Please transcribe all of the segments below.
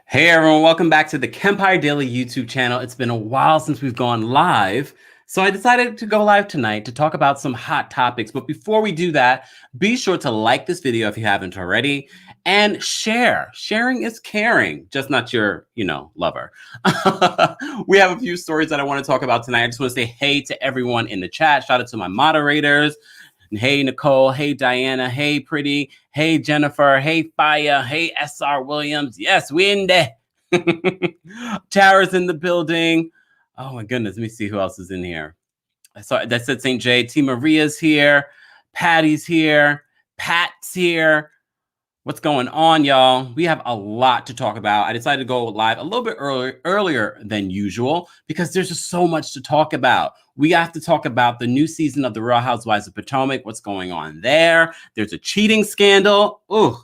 Hey everyone, welcome back to the Kempire Daily YouTube channel. It's been a while since we've gone live, so I decided to go live tonight to talk about some hot topics. But before we do that, be sure to like this video if you haven't already, and share. Sharing is caring, just not your, lover. We have a few stories that I want to talk about tonight. I just want to say hey to everyone in the chat. Shout out to my moderators. Hey, Nicole. Hey, Diana. Hey, Pretty. Hey, Jennifer. Hey, Faya. Hey, SR Williams. Yes, Wendy. Tara's in the building. Oh, my goodness. Let me see who else is in here. I saw that said St. J. T. Maria's here. Patty's here. Pat's here. What's going on, y'all? We have a lot to talk about. I decided to go live a little bit earlier than usual because there's just so much to talk about. We have to talk about the new season of The Real Housewives of Potomac, what's going on there. There's a cheating scandal. Ooh.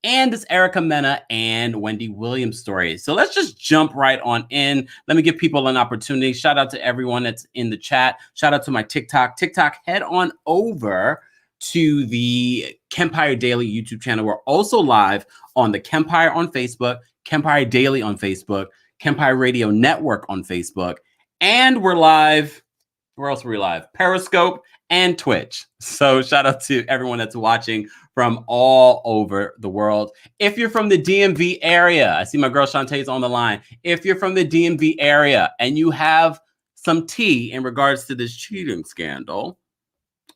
And this Erica Mena and Wendy Williams story. So let's just jump right on in. Let me give people an opportunity. Shout out to everyone that's in the chat. Shout out to my TikTok. Head on over to the Kempire Daily YouTube channel. We're also live on the Kempire on Facebook, Kempire Daily on Facebook, Kempire Radio Network on Facebook, and we're live. Where else are we live? Periscope and Twitch. So shout out to everyone that's watching from all over the world. If you're from the DMV area, I see my girl Shantae's on the line. If you're from the DMV area and you have some tea in regards to this cheating scandal,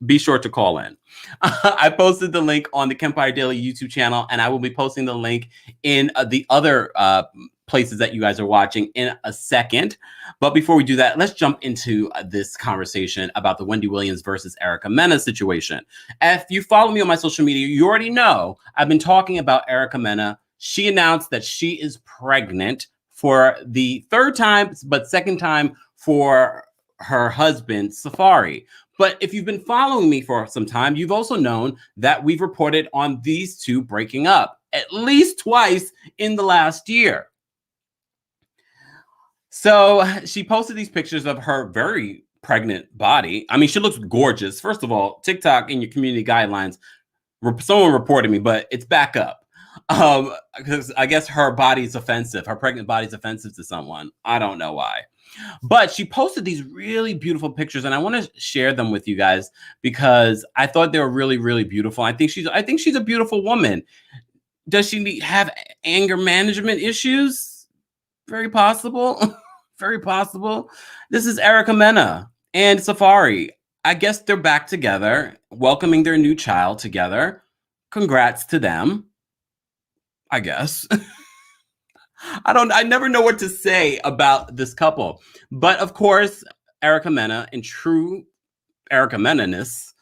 be sure to call in. I posted the link on the Kempire Daily YouTube channel, and I will be posting the link in the other places that you guys are watching in a second. But before we do that, let's jump into this conversation about the Wendy Williams versus Erica Mena situation. If you follow me on my social media, you already know I've been talking about Erica Mena. She announced that she is pregnant for the third time, but second time for her husband, Safari. But if you've been following me for some time, you've also known that we've reported on these two breaking up at least twice in the last year. So she posted these pictures of her very pregnant body. I mean, she looks gorgeous. First of all, TikTok in your community guidelines, someone reported me, but it's back up. Because I guess her body's offensive. Her pregnant body's offensive to someone. I don't know why. But she posted these really beautiful pictures, and I want to share them with you guys because I thought they were really, really beautiful. I think she's a beautiful woman. Does she have anger management issues? Very possible. Very possible. This is Erica Mena and Safari. I guess they're back together, welcoming their new child together. Congrats to them, I guess. I never know what to say about this couple. But of course, Erica Mena, in true Erica Mena-ness,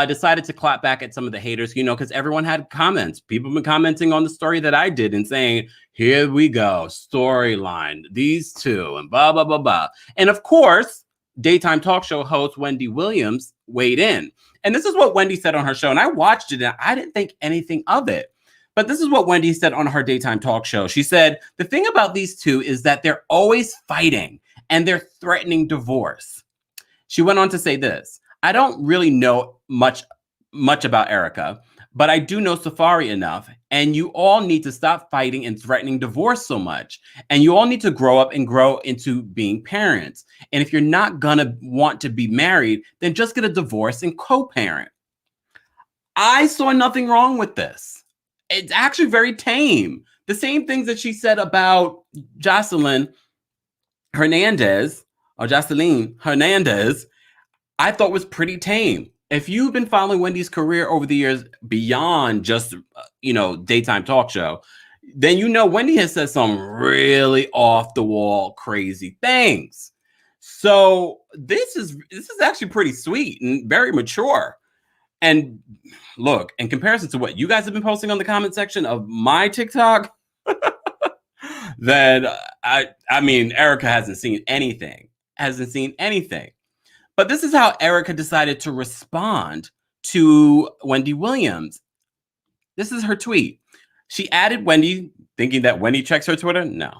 decided to clap back at some of the haters, because everyone had comments. People have been commenting on the story that I did and saying, here we go, storyline, these two, and blah, blah, blah, blah. And of course, daytime talk show host Wendy Williams weighed in. And this is what Wendy said on her show. And I watched it and I didn't think anything of it. But this is what Wendy said on her daytime talk show. She said, the thing about these two is that they're always fighting and they're threatening divorce. She went on to say this, I don't really know much about Erica, but I do know Safari enough. And you all need to stop fighting and threatening divorce so much. And you all need to grow up and grow into being parents. And if you're not going to want to be married, then just get a divorce and co-parent. I saw nothing wrong with this. It's actually very tame. The same things that she said about Jocelyn Hernandez, I thought was pretty tame. If you've been following Wendy's career over the years beyond just, daytime talk show, then Wendy has said some really off the wall, crazy things. So this is actually pretty sweet and very mature. And look, in comparison to what you guys have been posting on the comment section of my TikTok, then I mean, Erica hasn't seen anything. But this is how Erica decided to respond to Wendy Williams. This is her tweet. She added Wendy, thinking that Wendy checks her Twitter. No,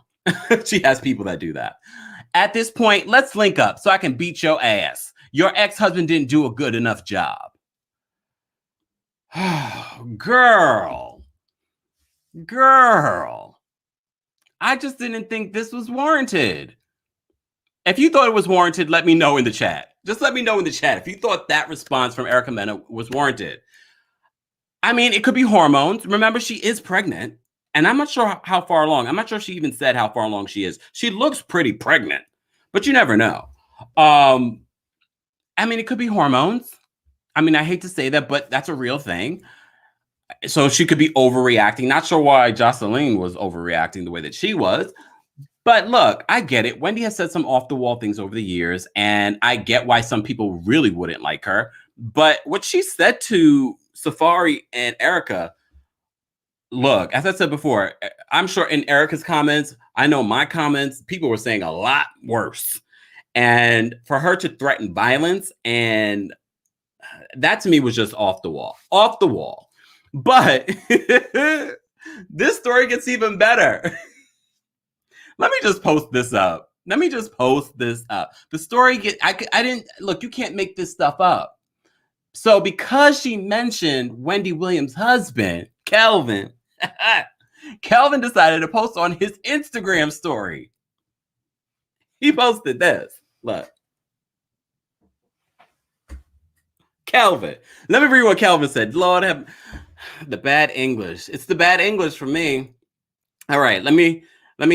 she has people that do that. At this point, let's link up so I can beat your ass. Your ex-husband didn't do a good enough job. Girl. I just didn't think this was warranted. If you thought it was warranted, let me know in the chat. Just let me know in the chat if you thought that response from Erica Mena was warranted. I mean, it could be hormones. Remember, she is pregnant. And I'm not sure how far along. I'm not sure she even said how far along she is. She looks pretty pregnant, but you never know. I mean, it could be hormones. I mean, I hate to say that, but that's a real thing. So she could be overreacting. Not sure why Jocelyn was overreacting the way that she was. But look, I get it. Wendy has said some off the wall things over the years, and I get why some people really wouldn't like her. But what she said to Safari and Erica, look, as I said before, I'm sure in Erica's comments, I know my comments, people were saying a lot worse. And for her to threaten violence, and that to me was just off the wall. But this story gets even better. Let me just post this up. The story I didn't look, you can't make this stuff up. So because she mentioned Wendy Williams' husband, Kelvin, Kelvin decided to post on his Instagram story. He posted this. Look. Kelvin. Let me read what Kelvin said. Lord have the bad English. It's the bad English for me. All right, let me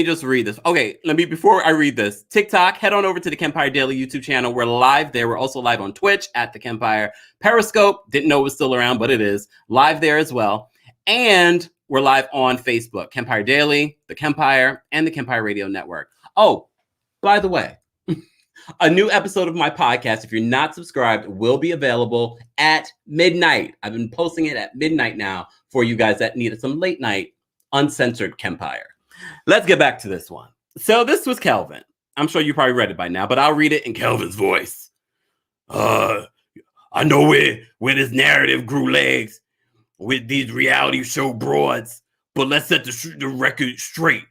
just read this. Okay, before I read this, TikTok, head on over to the Kempire Daily YouTube channel. We're live there. We're also live on Twitch at TheKempire. Periscope, didn't know it was still around, but it is. Live there as well. And we're live on Facebook, Kempire Daily, TheKempire, and the Kempire Radio Network. Oh, by the way, a new episode of my podcast, if you're not subscribed, will be available at midnight. I've been posting it at midnight now for you guys that needed some late night, uncensored Kempire. Let's get back to this one. So this was Kelvin. I'm sure you probably read it by now, but I'll read it in Kelvin's voice. I know where this narrative grew legs with these reality show broads, but let's set the record straight.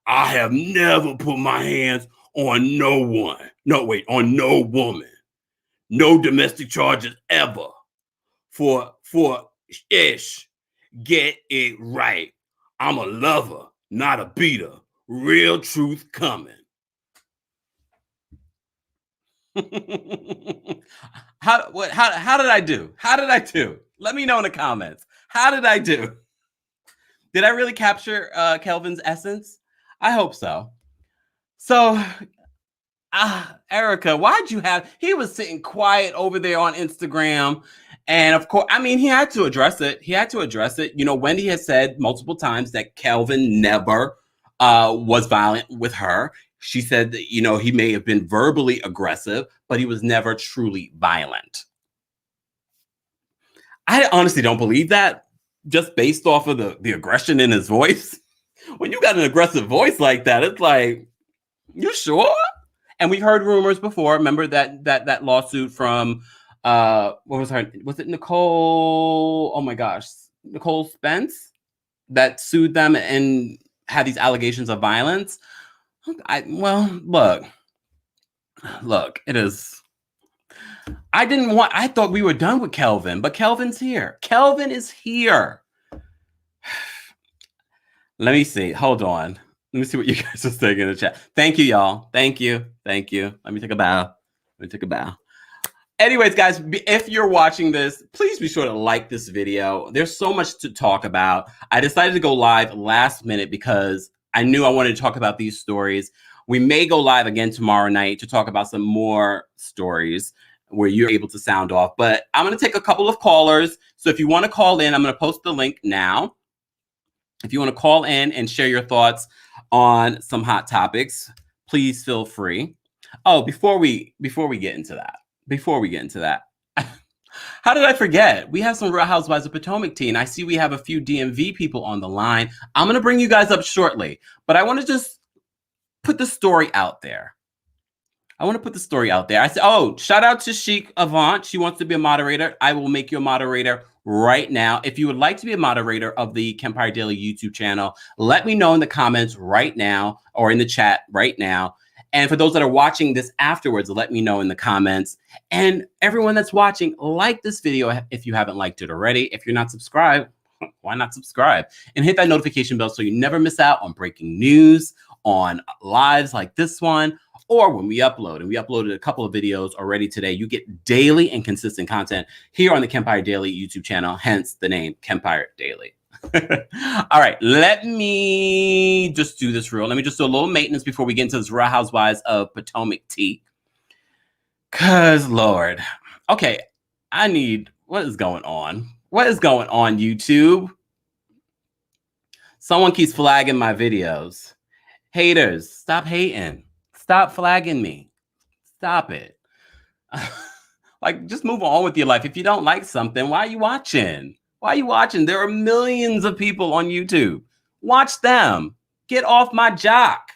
I have never put my hands on no one. On no woman. No domestic charges ever. For ish. Get it right. I'm a lover, not a beater. Real truth coming. How did I do? Let me know in the comments. How did I do? Did I really capture Kelvin's essence? I hope so. So, Erica, he was sitting quiet over there on Instagram. And of course, I mean, he had to address it. You know, Wendy has said multiple times that Kelvin never was violent with her. She said that, you know, he may have been verbally aggressive, but he was never truly violent. I honestly don't believe that, just based off of the aggression in his voice. When you got an aggressive voice like that, it's like, you sure? And we've heard rumors before. Remember that lawsuit from what was her? Was it Nicole? Oh my gosh, Nicole Spence, that sued them and had these allegations of violence. Look, it is. I thought we were done with Kelvin, but Kelvin's here. Kelvin is here. Let me see. Hold on. Let me see what you guys are saying in the chat. Thank you, y'all. Thank you. Let me take a bow. Anyways, guys, if you're watching this, please be sure to like this video. There's so much to talk about. I decided to go live last minute because I knew I wanted to talk about these stories. We may go live again tomorrow night to talk about some more stories where you're able to sound off. But I'm going to take a couple of callers. So if you want to call in, I'm going to post the link now. If you want to call in and share your thoughts on some hot topics, please feel free. Oh, before we get into that, how did I forget? We have some Real Housewives of Potomac tea, and I see we have a few DMV people on the line. I'm going to bring you guys up shortly, but I want to just put the story out there. I said, oh, shout out to Chic Avant. She wants to be a moderator. I will make you a moderator right now. If you would like to be a moderator of the Kempire Daily YouTube channel, let me know in the comments right now or in the chat right now. And for those that are watching this afterwards, let me know in the comments. And everyone that's watching, like this video if you haven't liked it already. If you're not subscribed, why not subscribe and hit that notification bell so you never miss out on breaking news, on lives like this one, or when we upload. And we uploaded a couple of videos already today. You get daily and consistent content here on the Kempire Daily YouTube channel, hence the name Kempire Daily. All right, let me just do this real. Let me just do a little maintenance before we get into this Real Housewives of Potomac tea. Cause Lord, okay, what is going on? What is going on, YouTube? Someone keeps flagging my videos. Haters, stop hating. Stop flagging me. Stop it. Like, just move on with your life. If you don't like something, why are you watching? Why are you watching? There are millions of people on YouTube. Watch them. Get off my jock.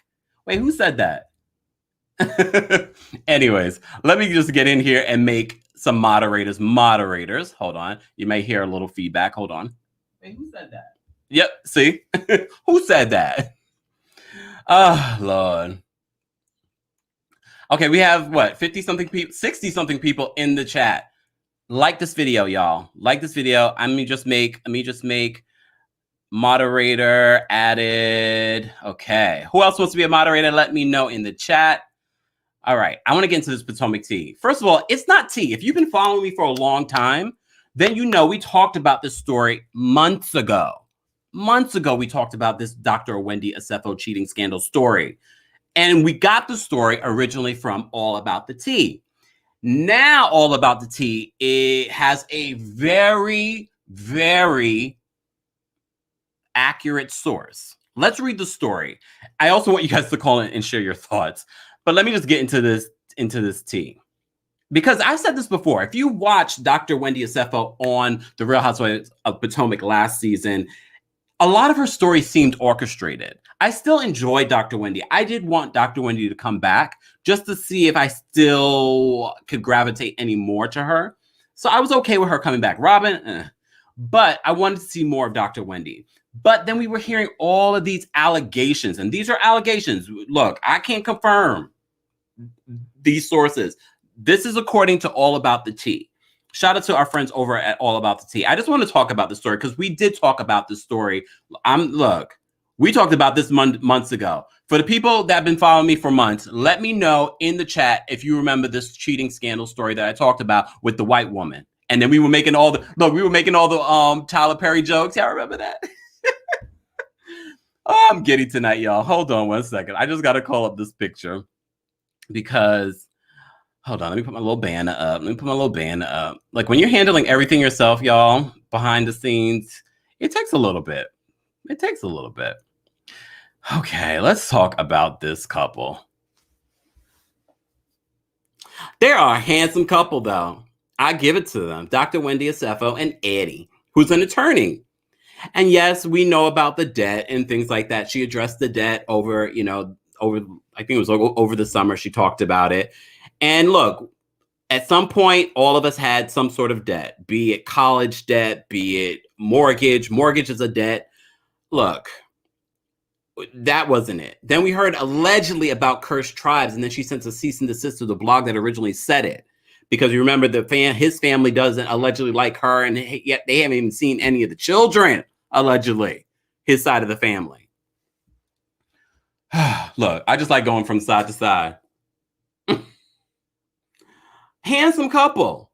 Wait, who said that? Anyways, let me just get in here and make some moderators. Hold on. You may hear a little feedback. Hold on. Wait, who said that? Yep, see? Who said that? Oh, Lord. Okay, we have what? 50-something people, 60-something people in the chat. Like this video, y'all. Like this video. Let me just make moderator added. Okay. Who else wants to be a moderator? Let me know in the chat. All right. I want to get into this Potomac tea. First of all, it's not tea. If you've been following me for a long time, then you know we talked about this story months ago. Months ago, we talked about this Dr. Wendy Asefo cheating scandal story. And we got the story originally from All About the Tea. Now, All About the Tea, it has a very, very accurate source. Let's read the story. I also want you guys to call in and share your thoughts. But let me just get into this tea. Because I've said this before. If you watched Dr. Wendy Asefo on The Real Housewives of Potomac last season, a lot of her story seemed orchestrated. I still enjoy Dr. Wendy. I did want Dr. Wendy to come back just to see if I still could gravitate any more to her. So I was okay with her coming back. Robin, but I wanted to see more of Dr. Wendy. But then we were hearing all of these allegations, and these are allegations. Look, I can't confirm these sources. This is according to All About the Tea. Shout out to our friends over at All About the Tea. I just want to talk about the story because we did talk about the story. Look, we talked about this months ago. For the people that have been following me for months, let me know in the chat if you remember this cheating scandal story that I talked about with the white woman. And then we were making all the Tyler Perry jokes. Y'all remember that? Oh, I'm giddy tonight, y'all. Hold on one second. I just got to call up this picture because, hold on, let me put my little banner up. Like when you're handling everything yourself, y'all, behind the scenes, it takes a little bit. Okay, let's talk about this couple. They are a handsome couple, though. I give it to them. Dr. Wendy Asefo and Eddie, who's an attorney. And yes, we know about the debt and things like that. She addressed the debt over I think it was over the summer. She talked about it. And look, at some point, all of us had some sort of debt, be it college debt, be it mortgage. Mortgage is a debt. Look, that wasn't it. Then we heard allegedly about cursed tribes, and then she sent a cease and desist to the blog that originally said it. Because you remember his family doesn't allegedly like her, and yet they haven't even seen any of the children, allegedly, his side of the family. Look, I just like going from side to side. Handsome couple.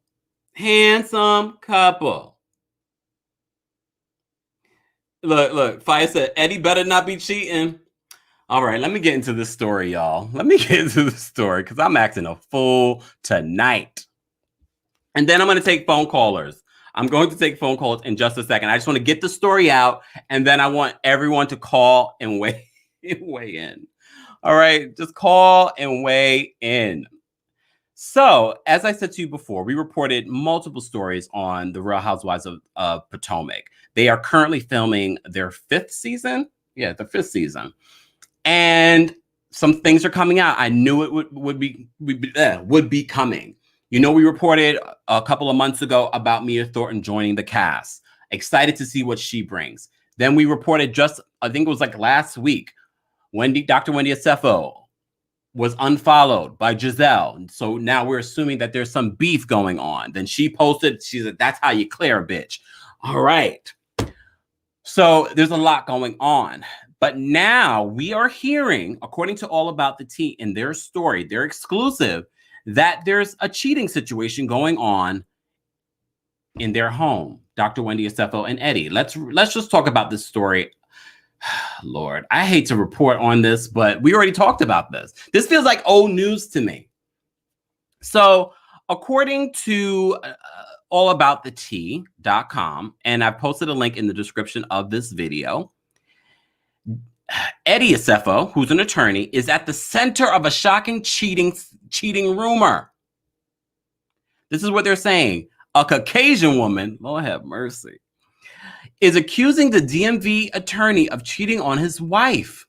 Look, Fire said, Eddie better not be cheating. All right, let me get into this story, y'all. Because I'm acting a fool tonight. And then I'm going to take phone callers. I'm going to take phone calls in just a second. I just want to get the story out, and then I want everyone to call and weigh in. All right, just call and weigh in. So, as I said to you before, we reported multiple stories on The Real Housewives of Potomac. They are currently filming their 5th season. Yeah, the 5th season. And some things are coming out. I knew it would be coming. You know, we reported a couple of months ago about Mia Thornton joining the cast. Excited to see what she brings. Then we reported I think it was like last week, Dr. Wendy Asefo was unfollowed by Giselle. So now we're assuming that there's some beef going on. Then she posted, she said, that's how you clear a bitch. All right. So there's a lot going on. But now we are hearing, according to All About the Tea in their story, their exclusive, that there's a cheating situation going on in their home. Dr. Wendy Acefo and Eddie. Let's just talk about this story. Lord, I hate to report on this, but we already talked about this. This feels like old news to me. So, according to allaboutthetea.com, and I've posted a link in the description of this video, Eddie Acefo, who's an attorney, is at the center of a shocking cheating rumor. This is what they're saying. A Caucasian woman, Lord have mercy, is accusing the DMV attorney of cheating on his wife.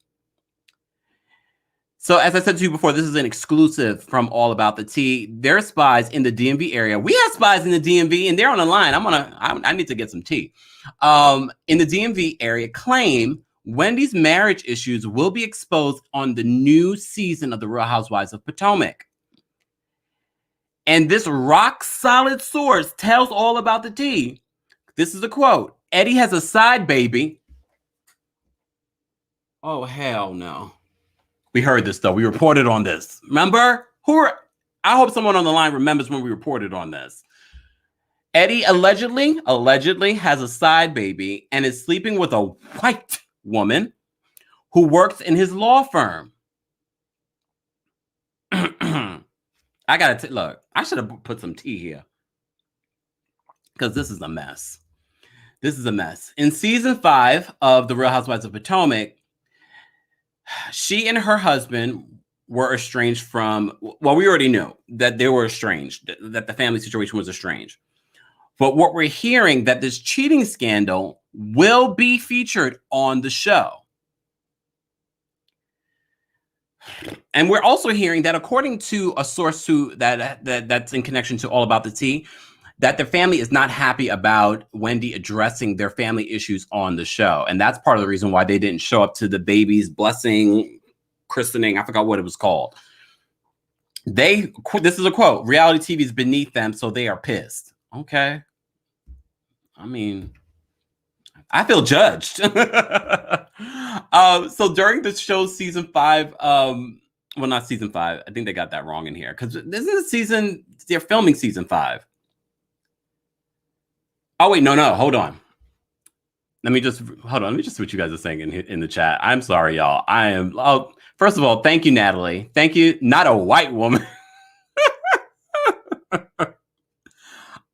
So as I said to you before, this is an exclusive from All About the Tea. There are spies in the DMV area. We have spies in the DMV, and they're on the line. I need to get some tea. In the DMV area, claim Wendy's marriage issues will be exposed on the new season of The Real Housewives of Potomac. And this rock solid source tells All About the Tea. This is a quote. Eddie has a side baby. Oh, hell no. We heard this, though. We reported on this. Remember? I hope someone on the line remembers when we reported on this. Eddie allegedly has a side baby and is sleeping with a white woman who works in his law firm. Look, I should have put some tea here because this is a mess. This is a mess. In season 5 of The Real Housewives of Potomac, she and her husband were estranged from, well, we already knew that they were estranged, that the family situation was estranged. But what we're hearing that this cheating scandal will be featured on the show. And we're also hearing that according to a source that's in connection to All About the Tea, that the family is not happy about Wendy addressing their family issues on the show. And that's part of the reason why they didn't show up to the baby's blessing, christening. I forgot what it was called. This is a quote, reality TV is beneath them, so they are pissed. Okay. I mean, I feel judged. So during the show's season 5, well, not season 5. I think they got that wrong in here because this is they're filming season 5. Oh, wait, no, hold on. Let me just see what you guys are saying in the chat. I'm sorry, y'all. First of all, thank you, Natalie. Thank you. Not a white woman.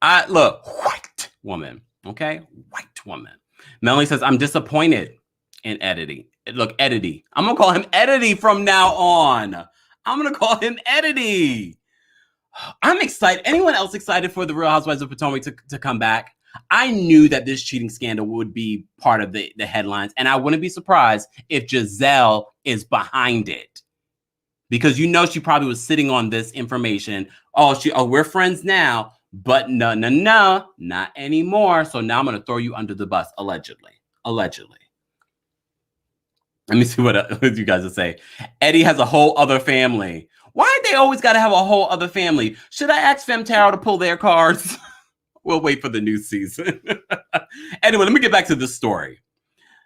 White woman. Okay? White woman. Melanie says, I'm disappointed in Eddie. Look, Eddie. I'm going to call him Eddie from now on. I'm going to call him Eddie. I'm excited. Anyone else excited for The Real Housewives of Potomac to come back? I knew that this cheating scandal would be part of the headlines, and I wouldn't be surprised if Giselle is behind it. Because she probably was sitting on this information. We're friends now, but no, not anymore. So now I'm going to throw you under the bus, allegedly. Let me see what you guys are saying. Eddie has a whole other family. Why they always got to have a whole other family? Should I ask Femtaro to pull their cards? We'll wait for the new season. Anyway, let me get back to this story.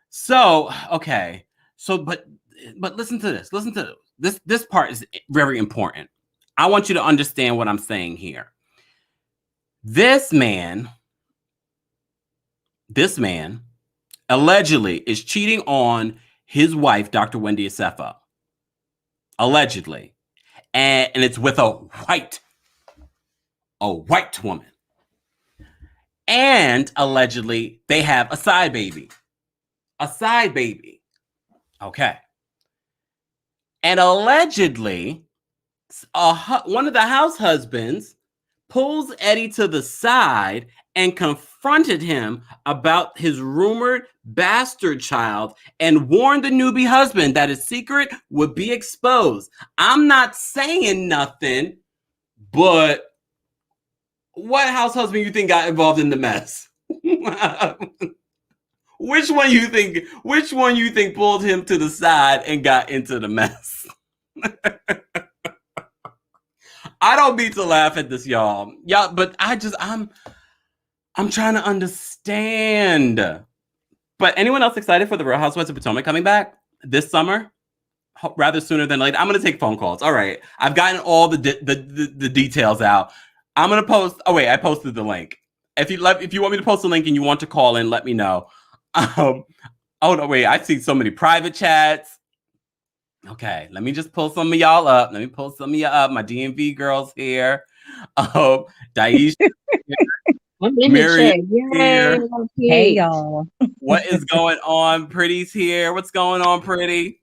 So, okay. So, but listen to this. Listen to this. This part is very important. I want you to understand what I'm saying here. This man allegedly is cheating on his wife, Dr. Wendy Acefo. Allegedly. And it's with a white woman. And allegedly, they have a side baby. Okay. And allegedly, one of the house husbands pulls Eddie to the side and confronted him about his rumored bastard child and warned the newbie husband that his secret would be exposed. I'm not saying nothing, but what house husband you think got involved in the mess? Which one you think pulled him to the side and got into the mess? I don't mean to laugh at this, y'all. Yeah, but I'm trying to understand. But anyone else excited for the Real Housewives of Potomac coming back this summer? Rather sooner than later. I'm going to take phone calls. All right. I've gotten all the details out. I'm going to post. Oh, wait. I posted the link. If you want me to post the link and you want to call in, let me know. Oh, no, wait. I see so many private chats. Okay. Let me just pull some of y'all up. Let me pull some of you up. My DMV girls here. Daisha. Miriam here. Hey, y'all. What is going on? Pretty's here. What's going on, Pretty?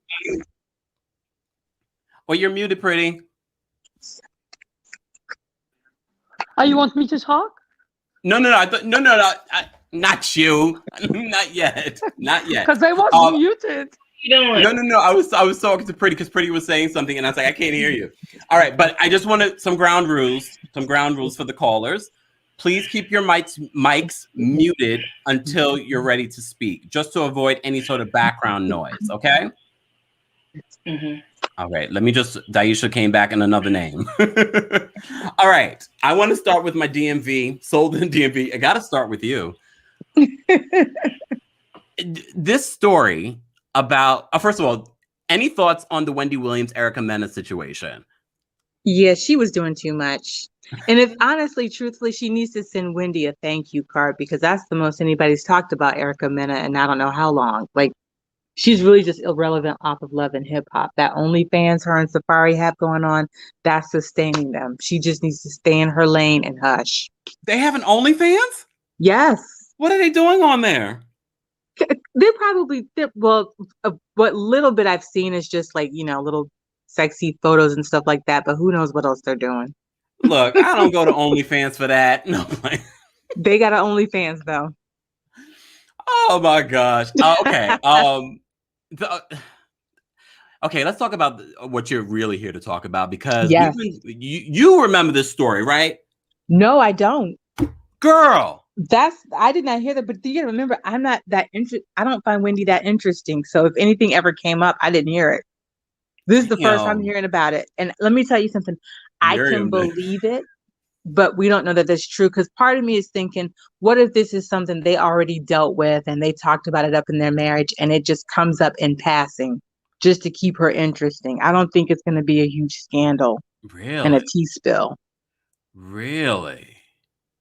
Oh, you're muted, Pretty. Oh, you want me to talk? No. Not you. Not yet. Not yet. Because I was muted. No. I was talking to Pretty because Pretty was saying something, and I was like, I can't hear you. All right, but I just wanted some ground rules for the callers. Please keep your mics muted until you're ready to speak, just to avoid any sort of background noise. Okay. Mm-hmm. All right, Daisha came back in another name. All right, I want to start with my DMV, sold in DMV. I got to start with you. This story about, first of all, any thoughts on the Wendy Williams, Erica Mena situation? Yeah, she was doing too much. And if honestly, truthfully, she needs to send Wendy a thank you card because that's the most anybody's talked about Erica Mena and I don't know how long. Like, she's really just irrelevant off of Love and Hip Hop. That OnlyFans her and Safari have going on, that's sustaining them. She just needs to stay in her lane and hush. They have an OnlyFans? Yes. What are they doing on there? What little bit I've seen is just like, little sexy photos and stuff like that. But who knows what else they're doing. Look, I don't go to OnlyFans for that. No. They got an OnlyFans though. Oh my gosh. Okay. Okay, let's talk about what you're really here to talk about because you remember this story, right? No, I don't. Girl. I did not hear that, but you gotta remember, I'm not that I don't find Wendy that interesting. So if anything ever came up, I didn't hear it. This is the first time I'm hearing about it. And let me tell you something. I can believe it, but we don't know that that's true. Because part of me is thinking, what if this is something they already dealt with and they talked about it up in their marriage and it just comes up in passing just to keep her interesting? I don't think it's going to be a huge scandal and a tea spill. Really?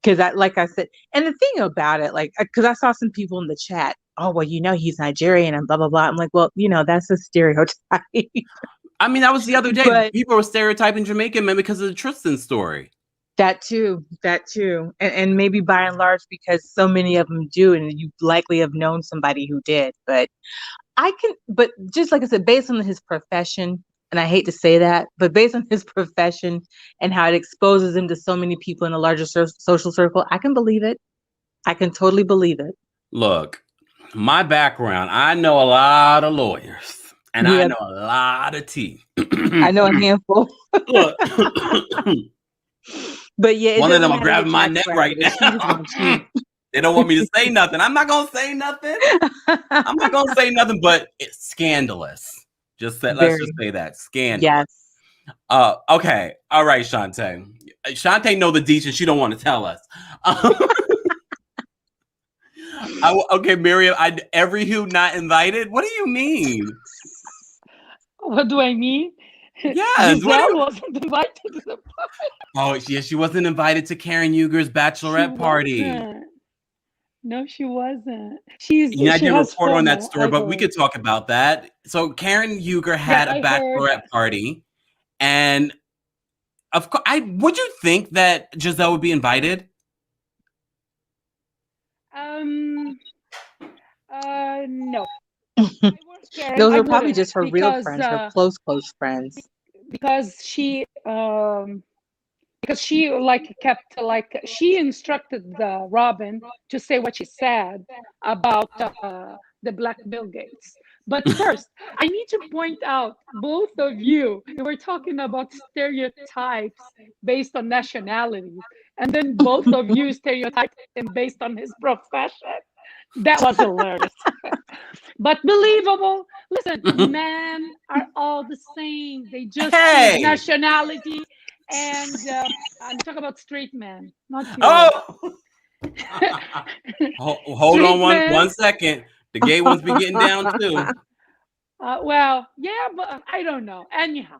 Because like I said, and the thing about it, like, because I saw some people in the chat, oh, well, he's Nigerian and blah, blah, blah. I'm like, well, that's a stereotype. I mean, that was the other day. But people were stereotyping Jamaican men because of the Tristan story. That too. And maybe by and large, because so many of them do, and you likely have known somebody who did. But just like I said, based on his profession, and I hate to say that, but based on his profession and how it exposes him to so many people in a larger social circle, I can believe it. I can totally believe it. Look, my background, I know a lot of lawyers. And I know a lot of tea. I know a handful. Look. But yeah, one of them are grabbing my neck right now. They don't want me to say nothing. I'm not going to say nothing. But it's scandalous. Let's just say that. Scandalous. Yes. Okay. All right, Shantae. Shantae know the deets and she don't want to tell us. Okay, Miriam, every who not invited? What do you mean? What do I mean? Yes. Giselle wasn't invited to the party. Oh, yeah, she wasn't invited to Karen Yuger's bachelorette party. No, she wasn't. I didn't report on that story, but we could talk about that. So Karen Yuger had a bachelorette party, and of course, would you think that Giselle would be invited? No. Those are probably just her real friends, her close friends. Because she she instructed Robin to say what she said about the Black Bill Gates. But first, I need to point out, both of you were talking about stereotypes based on nationality, and then both of you stereotyped him based on his profession. That was hilarious. But believable. Listen, men are all the same. They just choose nationality. And I'm talking about straight men, not you. Hold on one second. The gay ones be getting down too. Well, yeah, but I don't know. Anyhow,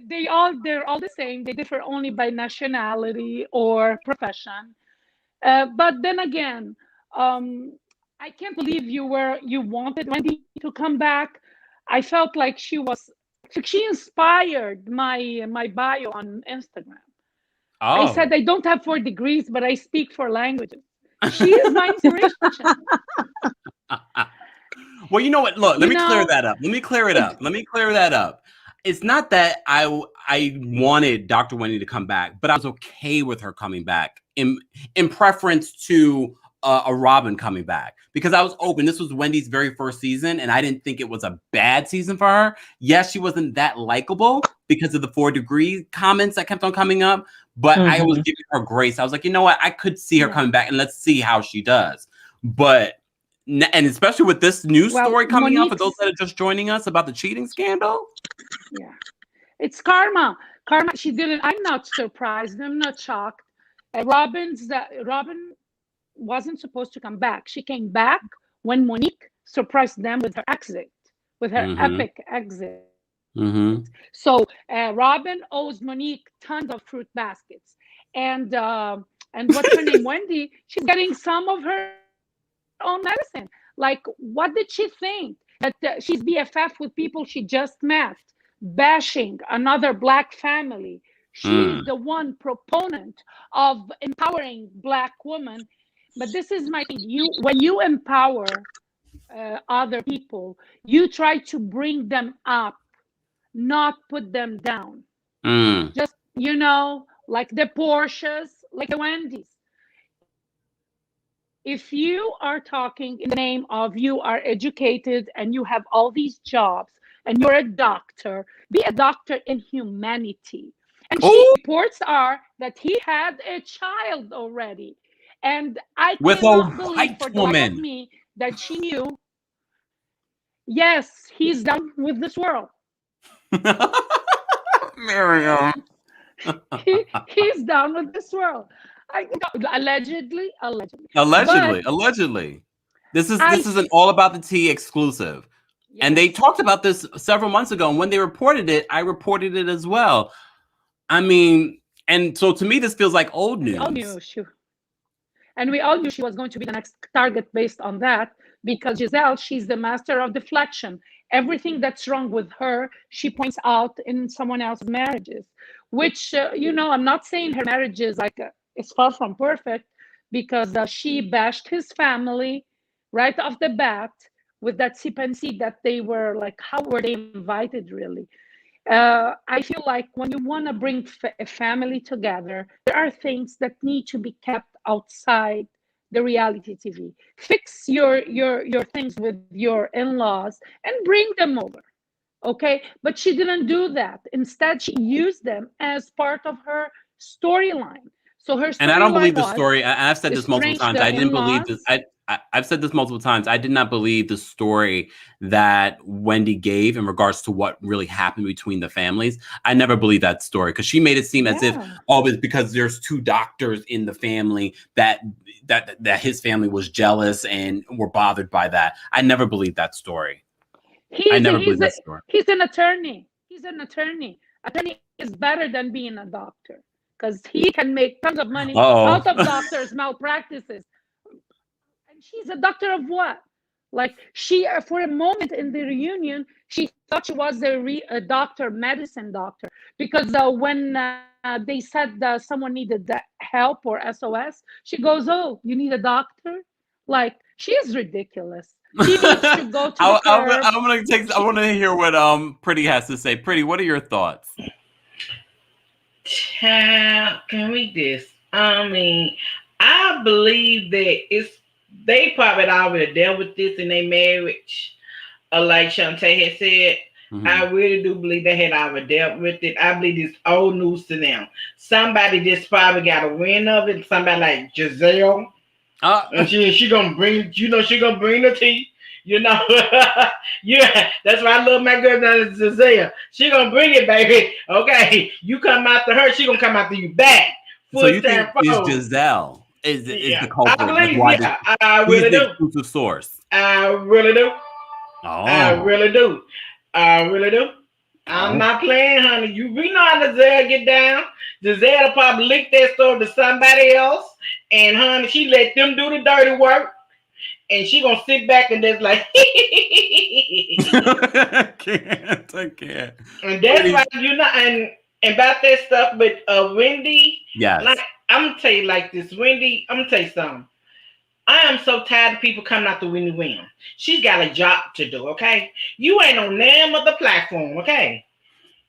they're all the same. They differ only by nationality or profession. But then again, I can't believe you wanted Wendy to come back. I felt like she inspired my bio on Instagram. I said I don't have 4 degrees, but I speak 4 languages. She is my inspiration. Well, you know what? Look, let me clear that up. Let me clear that up. It's not that I wanted Dr. Wendy to come back, but I was okay with her coming back in preference to a Robin coming back, because I was open. This was Wendy's very first season, and I didn't think it was a bad season for her. Yes, she wasn't that likable because of the 4 degree comments that kept on coming up, but I was giving her grace. I was like, you know what? I could see her coming back, and let's see how she does. But and especially with this news story coming out for those that are just joining us about the cheating scandal. Yeah, it's karma. She didn't. I'm not surprised. I'm not shocked. Robin wasn't supposed to come back. She came back when Monique surprised them with her exit, with her epic exit. So Robin owes Monique tons of fruit baskets, and what's her name, Wendy? She's getting some of her own medicine. Like, what did she think? That she's BFF with people she just met, bashing another Black family. She's the one proponent of empowering Black women. But this is my thing. When you empower other people, you try to bring them up, not put them down. Just, like the Porsches, like the Wendy's. If you are talking in the name of you are educated and you have all these jobs and you're a doctor, be a doctor in humanity. And reports are that he had a child already. And I cannot believe for the life of me that she knew. Yes, he's done with this world. Miriam. He's done with this world. Allegedly. This isn't all about the tea exclusive. Yes. And they talked about this several months ago. And when they reported it, I reported it as well. I mean, and so to me, this feels like old news. We all knew she was going to be the next target based on that, because Giselle, she's the master of deflection. Everything that's wrong with her, she points out in someone else's marriages, which, I'm not saying her marriage is it's far from perfect, because she bashed his family right off the bat with that sip and see that they were like, how were they invited, really? I feel like when you want to bring a family together, there are things that need to be kept outside the reality TV. Fix your things with your in-laws and bring them over, okay? But she didn't do that. Instead, she used them as part of her storyline. So her storyline, and I don't believe the story. I've said this multiple times. I didn't believe this. I've said this multiple times. I did not believe the story that Wendy gave in regards to what really happened between the families. I never believed that story, because she made it seem as if it's because there's 2 doctors in the family that his family was jealous and were bothered by that. I never believed that story. I never believed that story. He's an attorney. Attorney is better than being a doctor, because he can make tons of money out of doctors' malpractices. She's a doctor of what? Like, she, for a moment in the reunion, she thought she was a doctor, medicine doctor, because when they said someone needed help or SOS, she goes, "Oh, you need a doctor?" Like, she is ridiculous. She needs to go to I want to hear what Pretty has to say. Pretty, what are your thoughts? Can we this? I mean, I believe that they probably already dealt with this in their marriage. Like Shantae had said, I really do believe they had already dealt with it. I believe it's old news to them. Somebody just probably got a win of it. Somebody like Giselle. And she gonna bring, she gonna bring the tea. Yeah, that's why I love my girl Giselle. She gonna bring it, baby. Okay, you come after her, she gonna come after you back. So you think it's Giselle is the culprit. I believe, He's the exclusive source. I really do. Oh. I really do. I'm not playing, honey. We know how Giselle get down. Giselle probably leaked that story to somebody else, and honey, she let them do the dirty work, and she gonna sit back and just like, I can't. And that's why and about that stuff. But Wendy, yes, like I'm gonna tell you like this, Wendy. I'm gonna tell you something. I am so tired of people coming out to Wendy Williams. She's got a job to do, okay? You ain't on name of the platform, okay?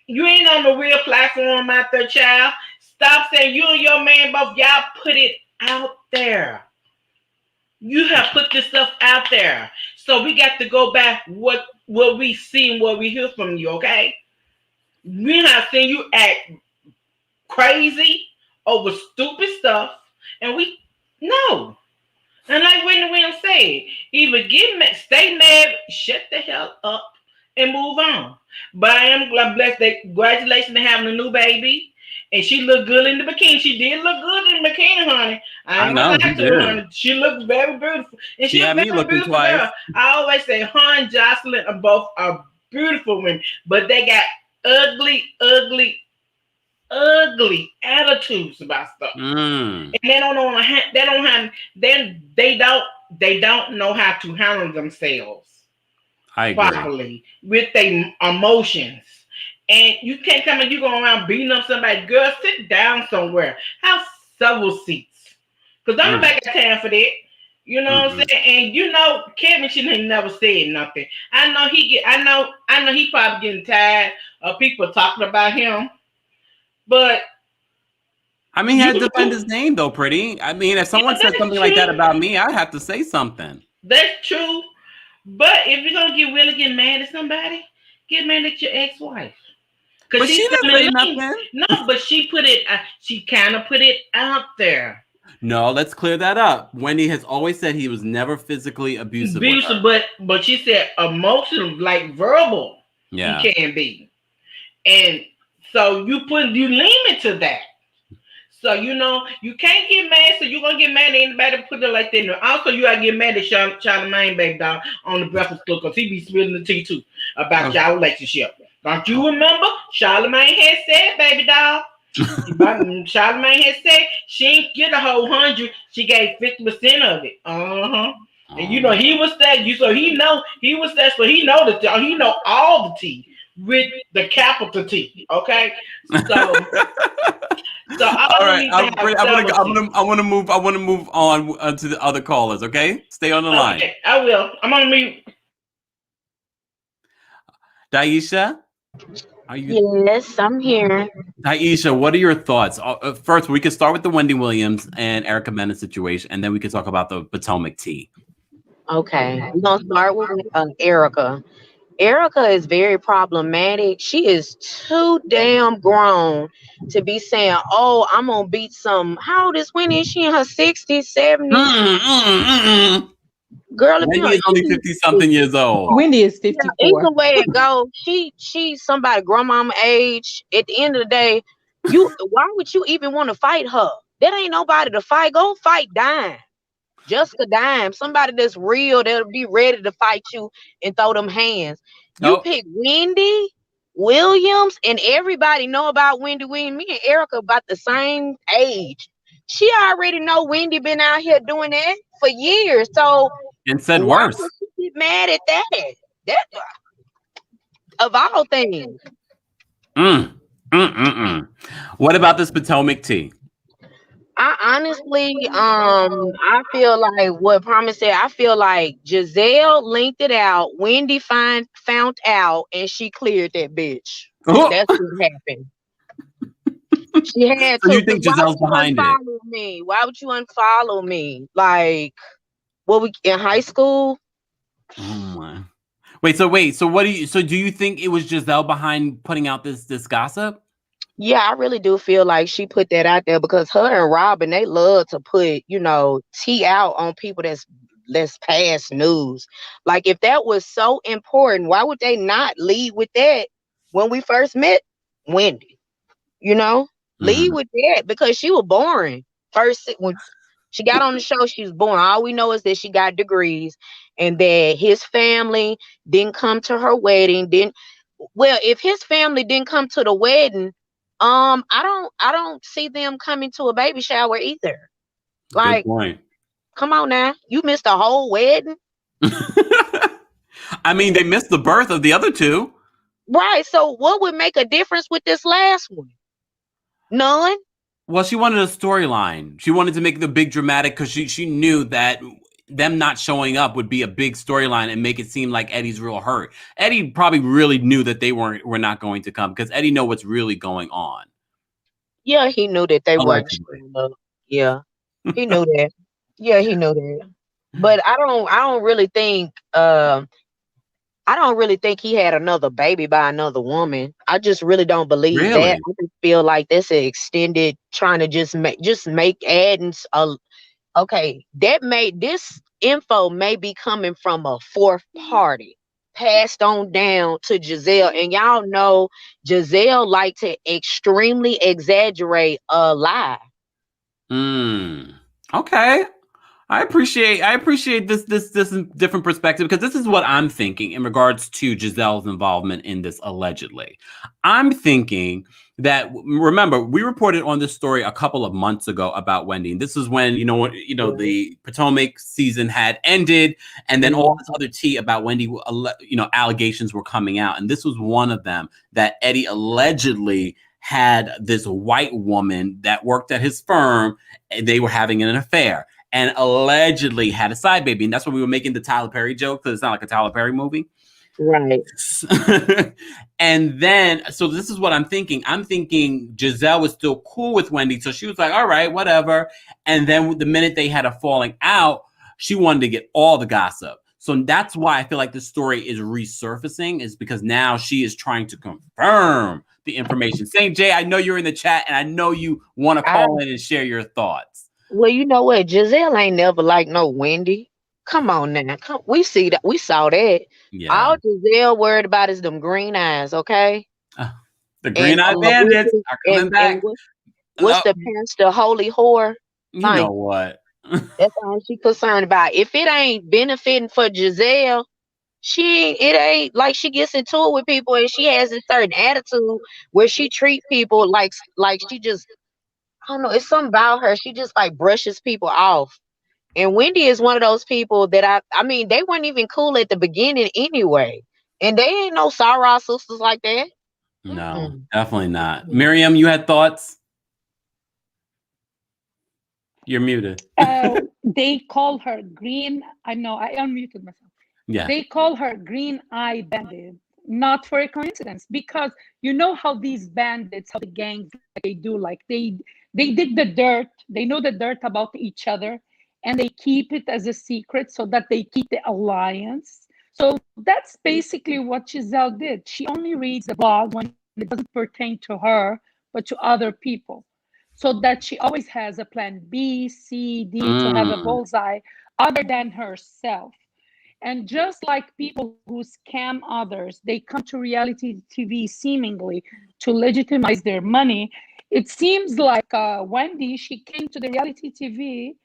You ain't on the real platform out there, child. Stop saying you and your man both, y'all put it out there. You have put this stuff out there. So we got to go back what we see and what we hear from you, okay? We're not saying you act crazy over stupid stuff, and no. And like Wendy Williams said, either get mad, stay mad, shut the hell up, and move on. But I am blessed that congratulations to having a new baby. And she looked good in the bikini. She did look good in the bikini, honey. I know she did. Honey. She looked very beautiful. And she had me looking twice. Girl. I always say her and Jocelyn are both beautiful women, but they got ugly attitudes about stuff. And they don't know they don't know how to handle themselves properly with their emotions. And you can't come and you go around beating up somebody. Girl, sit down somewhere. Have several seats. Because I'm back in town for that. You know what I'm saying? And you know, Kevin shouldn't never said nothing. I know he probably getting tired of people talking about him. But I mean, he had to defend his name though, pretty. I mean, if someone said something like that about me, I'd have to say something. That's true. But if you're gonna really get mad at somebody, get mad at your ex-wife. But she didn't say nothing. No, but she kind of put it out there. No, let's clear that up. Wendy has always said he was never physically abusive. But she said emotional, like verbal. Yeah, he can be. And so you lean into that. So you know you can't get mad. So you're gonna get mad at anybody put it like that. Also, you gotta get mad at Charlamagne, baby doll, on the Breakfast Club because he be spilling the tea too about y'all relationship. Don't you remember? Charlamagne had said, baby doll. Charlamagne had said she ain't get a whole 100. She gave 50% of it. And you know he was that. So he know he was that. So he know all the tea with the capital T. Okay. So all right. I want to move on to the other callers. Okay, stay on the line. Okay, I will. I'm on mute. Daisha. Yes, I'm here. Daisha, what are your thoughts? First, we can start with the Wendy Williams and Erica Mena situation, and then we can talk about the Potomac tea. Okay, we're gonna start with Erica. Erica is very problematic. She is too damn grown to be saying, "Oh, I'm gonna beat some." How old is Wendy? Is she in her 60s, 70s? Girl, if Wendy is only 50-something years old. Wendy is 54. Either way it goes, she's somebody grandmama age. At the end of the day, why would you even want to fight her? That ain't nobody to fight. Go fight Dime. Jessica Dime, somebody that's real, that'll be ready to fight you and throw them hands. You pick Wendy Williams, and everybody know about Wendy Williams. Me and Erica about the same age. She already know Wendy been out here doing that for years. So and said worse. Why would she get mad at that? That of all things. What about this Potomac tea? I honestly, I feel like what Promise said. I feel like Giselle linked it out. Wendy found out, and she cleared that bitch. That's what happened. She had so to. You think Giselle's behind it? Me? Why would you unfollow me? Like, what we in high school? Oh my! Wait. So what do you? So do you think it was Giselle behind putting out this gossip? Yeah, I really do feel like she put that out there because her and Robin, they love to put, tea out on people that's past news. Like, if that was so important, why would they not lead with that when we first met Wendy? Lead with that because she was boring. First, when She got on the show. She was born. All we know is that she got degrees, and that his family didn't come to her wedding. Well, if his family didn't come to the wedding, I don't see them coming to a baby shower either. Like, good point. Come on now, you missed a whole wedding. I mean, they missed the birth of the other two. Right. So what would make a difference with this last one? None. Well, she wanted a storyline. She wanted to make the big dramatic because she knew that them not showing up would be a big storyline and make it seem like Eddie's real hurt. Eddie probably really knew that they were not going to come because Eddie know what's really going on. Yeah, he knew that they weren't showing up. Yeah, he knew that. Yeah, he knew that. But I don't really think he had another baby by another woman. I just really don't believe that. I just feel like that's an extended trying to just make addings. Okay, this info may be coming from a fourth party passed on down to Giselle, and y'all know Giselle like to extremely exaggerate a lie. Okay. I appreciate this different perspective because this is what I'm thinking in regards to Giselle's involvement in this allegedly. I'm thinking that, remember, we reported on this story a couple of months ago about Wendy. And this is when, the Potomac season had ended and then all this other tea about Wendy, allegations were coming out. And this was one of them that Eddie allegedly had this white woman that worked at his firm and they were having an affair. And allegedly had a side baby. And that's when we were making the Tyler Perry joke because it's not like a Tyler Perry movie. Right. And then, so this is what I'm thinking. I'm thinking Giselle was still cool with Wendy. So she was like, all right, whatever. And then the minute they had a falling out, she wanted to get all the gossip. So that's why I feel like this story is resurfacing, is because now she is trying to confirm the information. St. J, I know you're in the chat and I know you want to call in and share your thoughts. Well, you know what? Giselle ain't never like no Wendy. Come on now. We saw that. Yeah. All Giselle worried about is them green eyes, okay? The green eye bandits are coming back. What's the pastor, holy whore? You know what? That's all she concerned about. If it ain't benefiting for Giselle, it ain't like she gets into it with people and she has a certain attitude where she treats people like she just, I don't know, it's something about her. She just like brushes people off. And Wendy is one of those people that I mean, they weren't even cool at the beginning anyway. And they ain't no sorrow sisters like that. No, definitely not. Miriam, you had thoughts? You're muted. They call her green. I know, I unmuted myself. Yeah. They call her green eye bandit, not for a coincidence, because you know how these bandits, how the gangs, they do, like they dig the dirt, they know the dirt about each other, and they keep it as a secret so that they keep the alliance. So that's basically what Giselle did. She only reads the blog when it doesn't pertain to her, but to other people, so that she always has a plan B, C, D to have a bullseye other than herself. And just like people who scam others, they come to reality TV seemingly to legitimize their money. It seems like Wendy, she came to the reality TV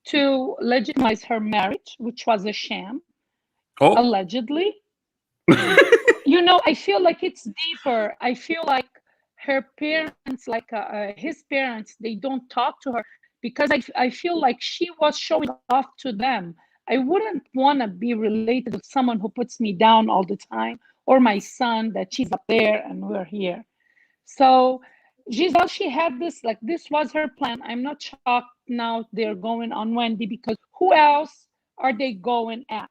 to legitimize her marriage, which was a sham, allegedly. I feel like it's deeper. I feel like her parents, like his parents, they don't talk to her because I feel like she was showing off to them. I wouldn't want to be related with someone who puts me down all the time, or my son, that she's up there and we're here. So Giselle, she had this, like, this was her plan. I'm not shocked now they're going on Wendy, because who else are they going at?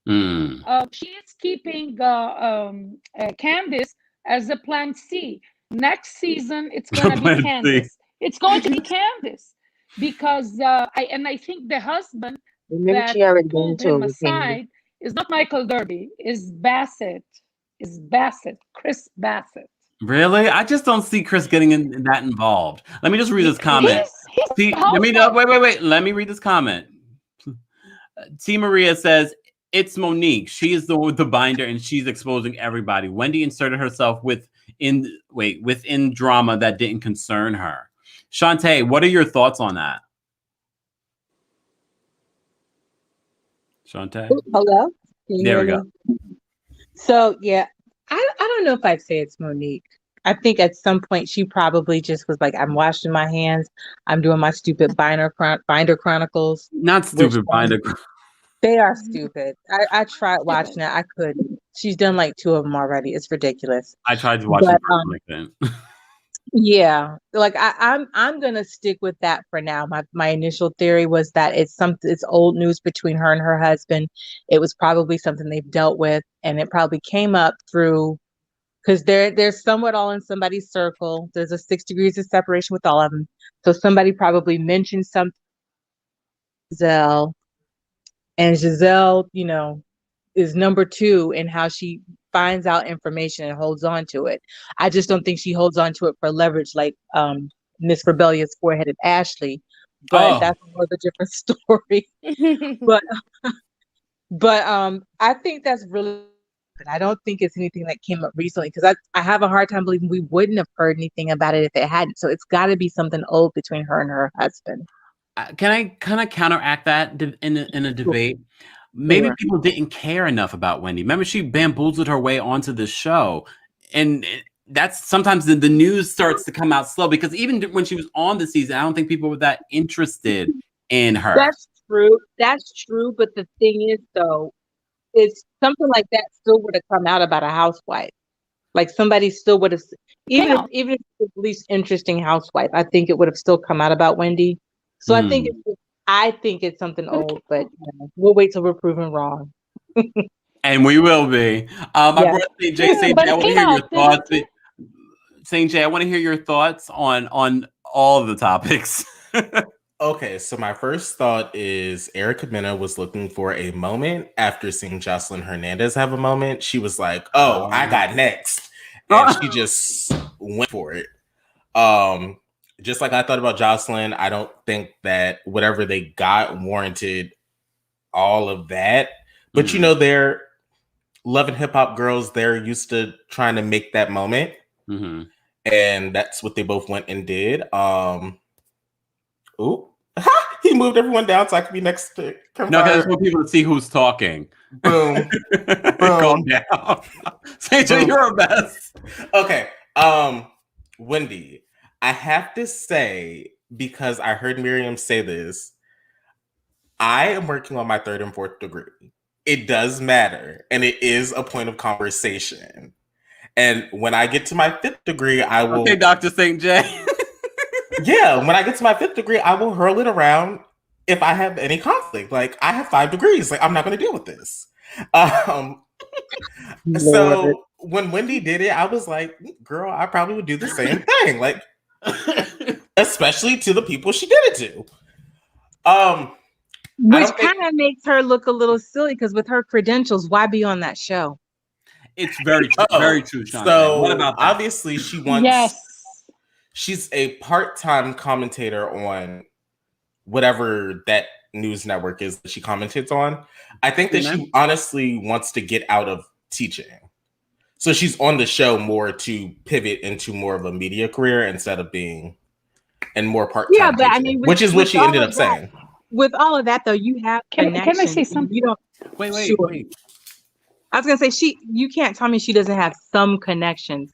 She is keeping Candace as a plan C. Next season, it's going to be Candace. It's going to be Candace because I think the husband that pulled him aside is not Michael Derby, is Bassett. Chris Bassett. Really? I just don't see Chris getting that involved. Let me just read this comment. Wait. Let me read this comment. T. Maria says, it's Monique. She is the binder and she's exposing everybody. Wendy inserted herself within drama that didn't concern her. Shantae, what are your thoughts on that? Shantae? Hello? Can you There we hear go. me? So yeah, I don't know if I'd say it's Monique. I think at some point she probably just was like, I'm washing my hands. I'm doing my stupid Binder Chronicles. Not stupid Binder. They are stupid. I tried watching it. I couldn't. She's done like 2 of them already. It's ridiculous. I tried to watch it like that. Yeah, like I'm gonna stick with that for now. My initial theory was that it's old news between her and her husband. It was probably something they've dealt with, and it probably came up through because they're somewhat all in somebody's circle. There's a 6 degrees of separation with all of them. So somebody probably mentioned something to Giselle, and Giselle, is number 2 in how she finds out information and holds on to it. I just don't think she holds on to it for leverage like Miss Rebellious four-headed Ashley, but that's another different story. but I think that's really, I don't think it's anything that came up recently because I have a hard time believing we wouldn't have heard anything about it if it hadn't. So it's got to be something old between her and her husband. Can I kind of counteract that in a debate? Maybe people didn't care enough about Wendy. Remember, she bamboozled her way onto the show. And that's sometimes the news starts to come out slow because even when she was on the season, I don't think people were that interested in her. That's true. That's true. But the thing is, though, it's something like that still would have come out about a housewife. Like somebody still would have, even if it's the least interesting housewife, I think it would have still come out about Wendy. So I think it's something old, but we'll wait till we're proven wrong. And we will be. My brother St. J, I want to hear your thoughts. St. J, I want to hear your thoughts on all of the topics. Okay, so my first thought is Erica Mena was looking for a moment after seeing Jocelyn Hernandez have a moment. She was like, "Oh, I got next," and she just went for it. Just like I thought about Jocelyn, I don't think that whatever they got warranted all of that. But they're Love and Hip Hop girls. They're used to trying to make that moment, and that's what they both went and did. He moved everyone down so I could be next to Kempire. No, because I just want people to see who's talking. Boom. Calm down. St. J, you're a mess. Okay. Wendy, I have to say, because I heard Miriam say this, I am working on my 3rd and 4th degree. It does matter, and it is a point of conversation. And when I get to my 5th degree, I will... Okay, Dr. St. J. Yeah, when I get to my 5th degree, I will hurl it around if I have any conflict. Like, I have 5 degrees. Like, I'm not going to deal with this. So when Wendy did it, I was like, girl, I probably would do the same thing. Like, especially to the people she did it to. Which kind of makes her look a little silly because with her credentials, why be on that show? It's very true. Very true, Sean. So what about that? Obviously she wants... Yes. She's a part-time commentator on whatever that news network is that she commentates on. I think that she honestly wants to get out of teaching. So she's on the show more to pivot into more of a media career instead of being in more part-time but teaching, I mean, which is what she ended up saying. With all of that, though, you have Can I say something? You don't... Wait. I was going to say, you can't tell me she doesn't have some connections.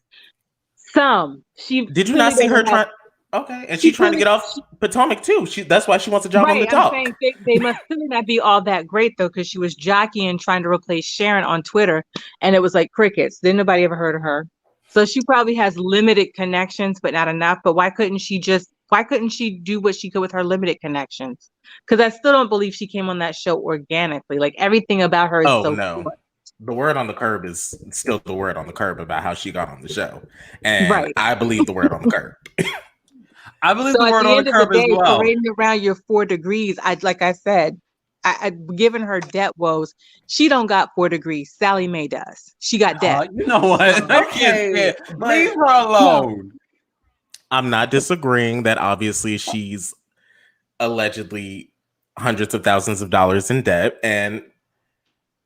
Did you not see her try? Okay, and she's trying to get off Potomac too. That's why she wants a job on the top. I'm saying they must really not be all that great though, because she was jockeying trying to replace Sharon on Twitter, and it was like crickets. Then nobody ever heard of her. So she probably has limited connections, but not enough. But why couldn't she do what she could with her limited connections? Because I still don't believe she came on that show organically. Like everything about her is no. Cool. The word on the curb is still the word on the curb about how she got on the show. And I believe the word on the curb. I believe the word on the curb as well. Parading around your 4 degrees, like I said, given her debt woes, she don't got 4 degrees. Sally Mae does. She got debt. You know what? I can't leave her alone. I'm not disagreeing that obviously she's allegedly hundreds of thousands of dollars in debt,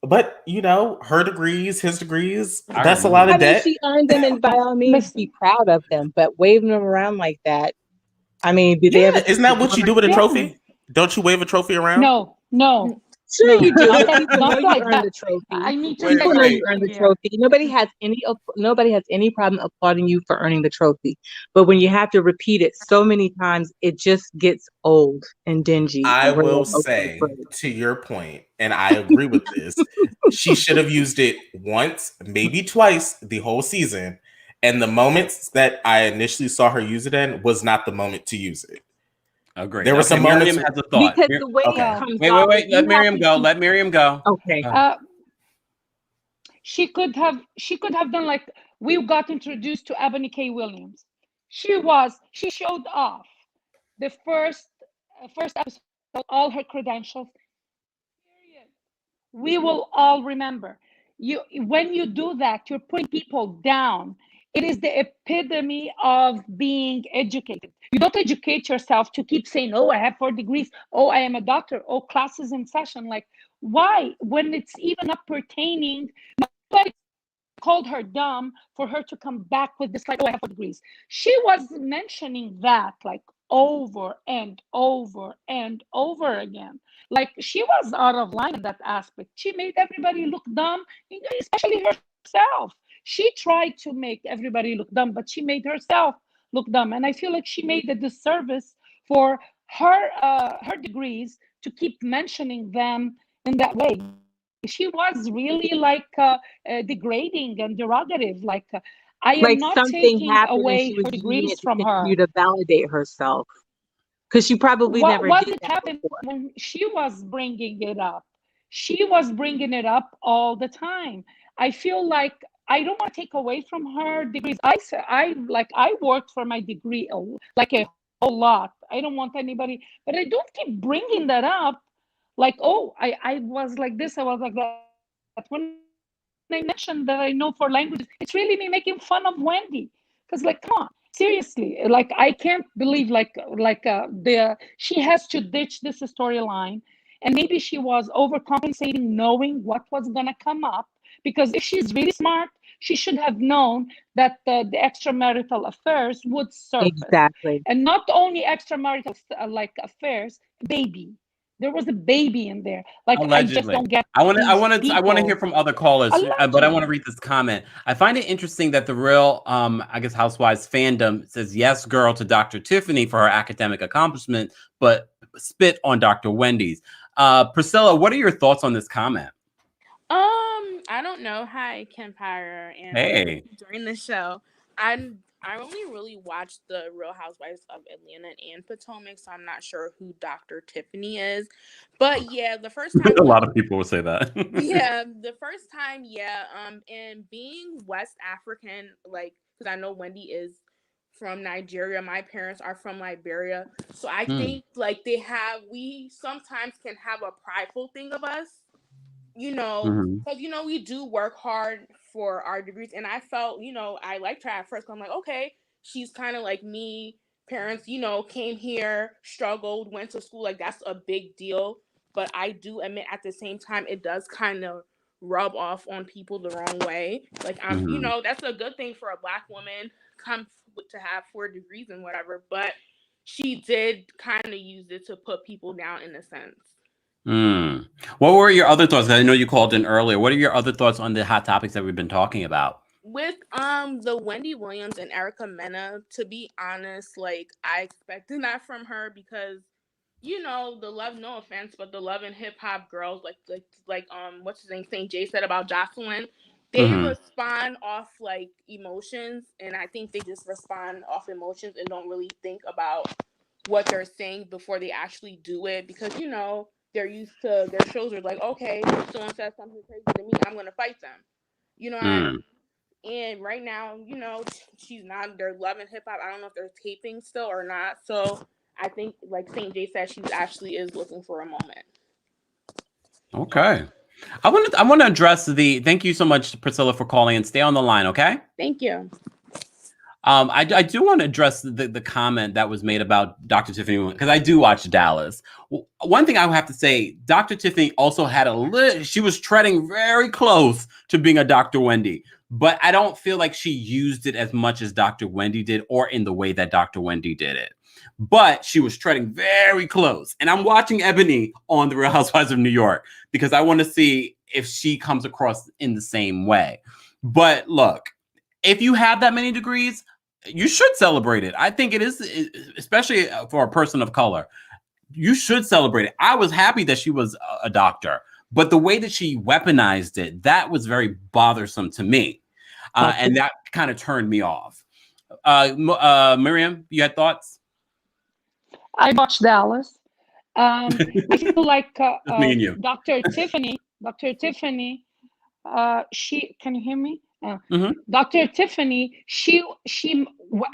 but her degrees, his degrees, that's a lot of debt. She earned them, and by all means, be proud of them. But waving them around like that, I mean, did they ever? Isn't that what you do with a trophy? Don't you wave a trophy around? No. Sure you do. Not People know you like earned that. the trophy. I need to People know say you earned the here. trophy. Nobody has any problem applauding you for earning the trophy. But when you have to repeat it so many times, it just gets old and dingy. I And we're will like, okay, say, great. to your point, and I agree with this, she should have used it once, maybe twice the whole season. And the moments that I initially saw her use it in was not the moment to use it. Agreed. There were some moments. Miriam has a thought. Because the way Okay. it comes Wait. off, Let Miriam go. Let Miriam go. Okay. She could have done like we got introduced to Ebony K. Williams. She showed off the first episode, all her credentials. Period. We will all remember. When you do that, you're putting people down. It is the epitome of being educated. You don't educate yourself to keep saying, oh, I have 4 degrees. Oh, I am a doctor. Oh, classes in session. Like, why? When it's even not pertaining, nobody called her dumb for her to come back with this, like, oh, I have 4 degrees. She was mentioning that like over and over and over again. Like, she was out of line in that aspect. She made everybody look dumb, especially herself. She tried to make everybody look dumb, but she made herself look dumb. And I feel like she made a disservice for her degrees to keep mentioning them in that way. She was really like degrading and derogative. Like, I am not something taking happened away and she was her using degrees it to from her. continue to validate herself. Because she probably never What did that happened before. when she was bringing it up? She was bringing it up all the time. I feel like I don't want to take away from her degrees. I worked for my degree like a whole lot. I don't want anybody, but I don't keep bringing that up. Like, oh, I was like this, I was like that. When I mentioned that I know 4 languages, it's really me making fun of Wendy. Because, like, come on, seriously, like, I can't believe she has to ditch this storyline, and maybe she was overcompensating, knowing what was gonna come up. Because if she's really smart, she should have known that the extramarital affairs would surface. Exactly. And not only extramarital affairs, baby. There was a baby in there. Like, Allegedly. I just don't get. I want to hear from other callers, but I want to read this comment. I find it interesting that the Real, I guess, Housewives fandom says yes, girl, to Dr. Tiffany for her academic accomplishment, but spit on Dr. Wendy's. Priscilla, what are your thoughts on this comment? I don't know. Hi, Kempire, and hey, during the show, I only really watched the Real Housewives of Atlanta and Potomac, so I'm not sure who Dr. Tiffany is. But yeah, the first time a lot of people will say that. Yeah, the first time, yeah. And being West African, like, because I know Wendy is from Nigeria. My parents are from Liberia, so I think like we sometimes can have a prideful thing of us. Because, we do work hard for our degrees. And I felt, I liked her at first. I'm like, okay, she's kind of like me. Parents, came here, struggled, went to school. Like, that's a big deal. But I do admit at the same time, it does kind of rub off on people the wrong way. Like, that's a good thing for a Black woman to have 4 degrees and whatever. But she did kind of use it to put people down in a sense. What were your other thoughts? I know you called in earlier. What are your other thoughts on the hot topics that we've been talking about? With the Wendy Williams and Erica Mena, to be honest, like, I expected that from her because, the love, no offense, but the Love and Hip Hop girls, like what's his name, St. J said about Jocelyn, they respond off like emotions, and I think they just respond off emotions and don't really think about what they're saying before they actually do it, because they're used to their shows are like, okay, if someone says something crazy to me, I'm gonna fight them. And right now, she's not. They're loving hip hop. I don't know if they're taping still or not. So I think, like St. J said, she actually is looking for a moment. Okay, I want to address the. Thank you so much, Priscilla, for calling and stay on the line. Okay. Thank you. I do want to address the comment that was made about Dr. Tiffany, because I do watch Dallas. One thing I would have to say, Dr. Tiffany also had she was treading very close to being a Dr. Wendy, but I don't feel like she used it as much as Dr. Wendy did, or in the way that Dr. Wendy did it. But she was treading very close. And I'm watching Ebony on The Real Housewives of New York because I want to see if she comes across in the same way. But look, if you have that many degrees, you should celebrate it. I think it is, especially for a person of color. You should celebrate it. I was happy that she was a doctor, but the way that she weaponized it, that was very bothersome to me. And that kind of turned me off. Miriam, you had thoughts? I watched Dallas. I feel like me and you. Dr. Tiffany, she, can you hear me? Mm-hmm. Dr. Tiffany, she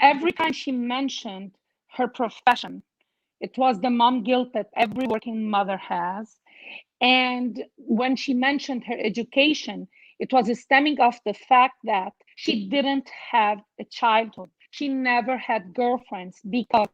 every time she mentioned her profession, it was the mom guilt that every working mother has. And when she mentioned her education, it was stemming off the fact that she didn't have a childhood. She never had girlfriends because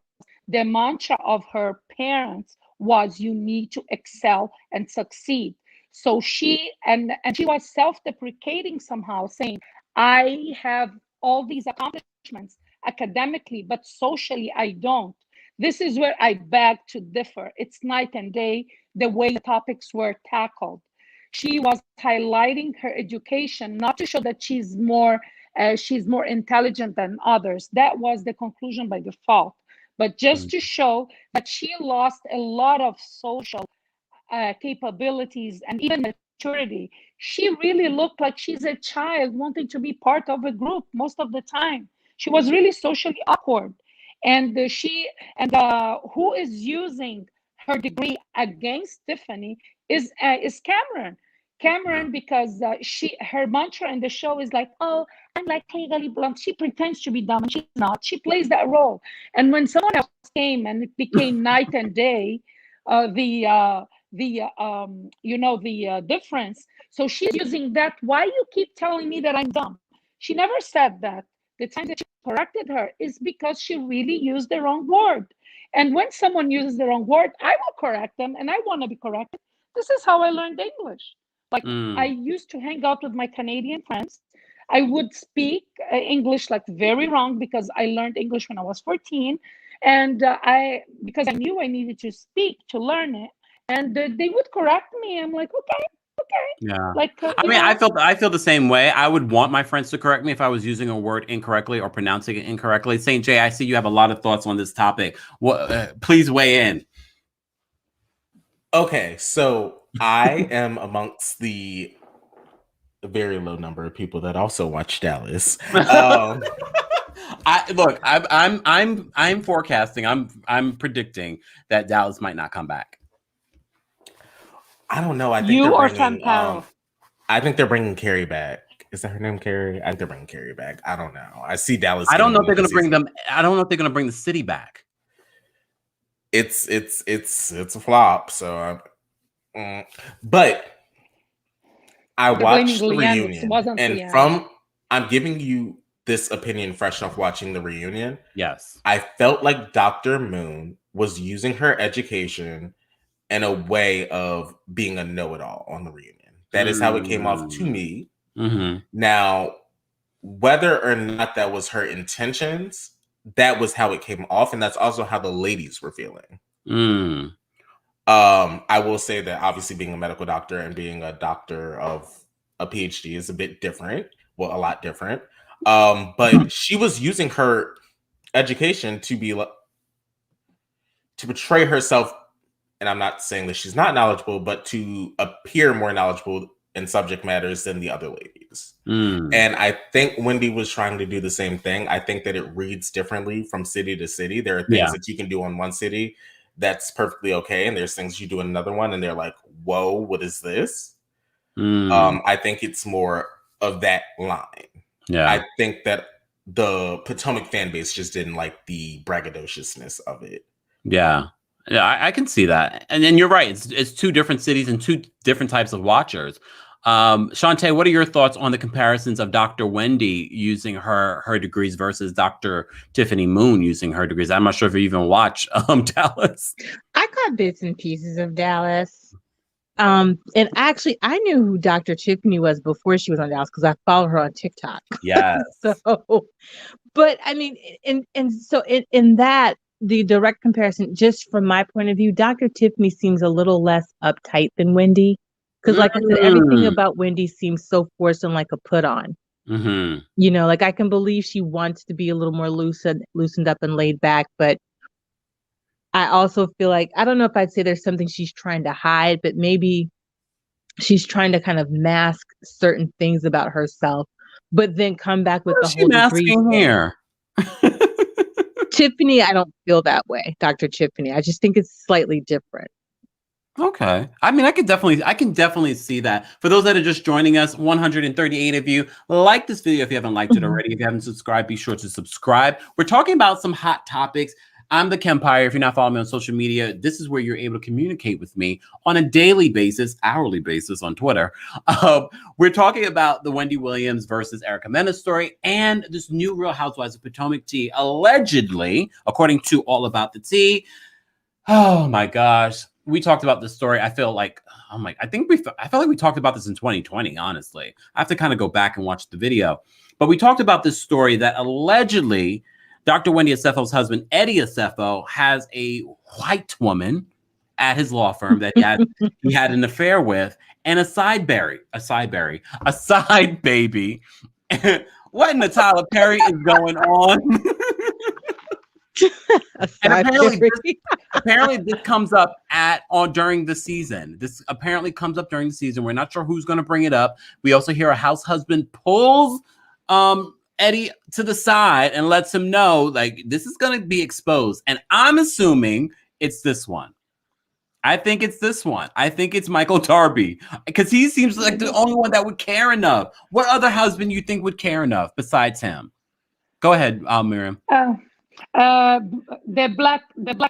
the mantra of her parents was you need to excel and succeed. So she was self-deprecating somehow, saying, I have all these accomplishments academically, but socially I don't. This is where I beg to differ. It's night and day the way the topics were tackled. She was highlighting her education, not to show that she's more intelligent than others. That was the conclusion by default. But just to show that she lost a lot of social capabilities and even maturity. She really looked like she's a child wanting to be part of a group most of the time. She was really socially awkward. And who is using her degree against Tiffany is Cameron. Cameron, because her mantra in the show is like, oh, I'm like legally blonde. She pretends to be dumb and she's not. She plays that role. And when someone else came and it became night and day, the difference. So she's using that. Why you keep telling me that I'm dumb? She never said that. The time that she corrected her is because she really used the wrong word. And when someone uses the wrong word, I will correct them, and I want to be corrected. This is how I learned English. Like I used to hang out with my Canadian friends. I would speak English like very wrong because I learned English when I was 14, and because I knew I needed to speak to learn it, and they would correct me. I'm like, okay. Yeah. Like I mean, I feel the same way. I would want my friends to correct me if I was using a word incorrectly or pronouncing it incorrectly. St. J, I see you have a lot of thoughts on this topic. Please weigh in. Okay, so I am amongst the very low number of people that also watch Dallas. I'm forecasting. I'm predicting that Dallas might not come back. I don't know. I think they're bringing Carrie back. Is that her name, Carrie? I think they're bringing Carrie back. I don't know. I see Dallas. I don't know if they're going to bring them. I don't know if they're going to bring the city back. It's a flop. So, but I watched the reunion, and I'm giving you this opinion fresh off watching the reunion. Yes, I felt like Dr. Moon was using her education in a way of being a know-it-all on the reunion. That is how it came off to me. Mm-hmm. Now, whether or not that was her intentions, that was how it came off, and that's also how the ladies were feeling. I will say that obviously being a medical doctor and being a doctor of a PhD is a bit different. Well, a lot different. But she was using her education to portray herself. And I'm not saying that she's not knowledgeable, but to appear more knowledgeable in subject matters than the other ladies. And I think Wendy was trying to do the same thing. I think that it reads differently from city to city. There are things that you can do in one city that's perfectly okay. And there's things you do in another one. And they're like, whoa, what is this? I think it's more of that line. Yeah. I think that the Potomac fan base just didn't like the braggadociousness of it. Yeah. Yeah, I can see that. And then you're right. It's two different cities and two different types of watchers. Shantae, what are your thoughts on the comparisons of Dr. Wendy using her degrees versus Dr. Tiffany Moon using her degrees? I'm not sure if you even watch Dallas. I caught bits and pieces of Dallas. And actually, I knew who Dr. Tiffany was before she was on Dallas because I follow her on TikTok. Yes. But I mean, so in that, the direct comparison, just from my point of view, Dr. Tiffany seems a little less uptight than Wendy. Because like I said, everything about Wendy seems so forced and like a put on. Mm-hmm. You know, like I can believe she wants to be a little more loosened up and laid back, but I also feel like, I don't know if I'd say there's something she's trying to hide, but maybe she's trying to kind of mask certain things about herself, but then come back with the whole degree here. Tiffany, I don't feel that way, Dr. Tiffany. I just think it's slightly different. Okay. I mean, I can definitely see that. For those that are just joining us, 138 of you, like this video if you haven't liked it already. If you haven't subscribed, be sure to subscribe. We're talking about some hot topics. I'm TheKempire. If you're not following me on social media, this is where you're able to communicate with me on a daily basis, hourly basis on Twitter. We're talking about the Wendy Williams versus Erica Mena story and this new Real Housewives of Potomac tea, allegedly, according to All About the Tea. Oh my gosh. We talked about this story. I feel like, I feel like we talked about this in 2020, honestly. I have to kind of go back and watch the video. But we talked about this story that allegedly Dr. Wendy Acefo's husband, Eddie Acefo, has a white woman at his law firm that he had an affair with, and a side baby. What in the Tyler Perry is going on? And apparently this comes up during the season. This apparently comes up during the season. We're not sure who's going to bring it up. We also hear a house husband pulls Eddie to the side and lets him know, like, this is going to be exposed. And I'm assuming it's this one. I think it's this one. I think it's Michael Darby, because he seems like the only one that would care enough. What other husband you think would care enough besides him? Go ahead, Miriam. The black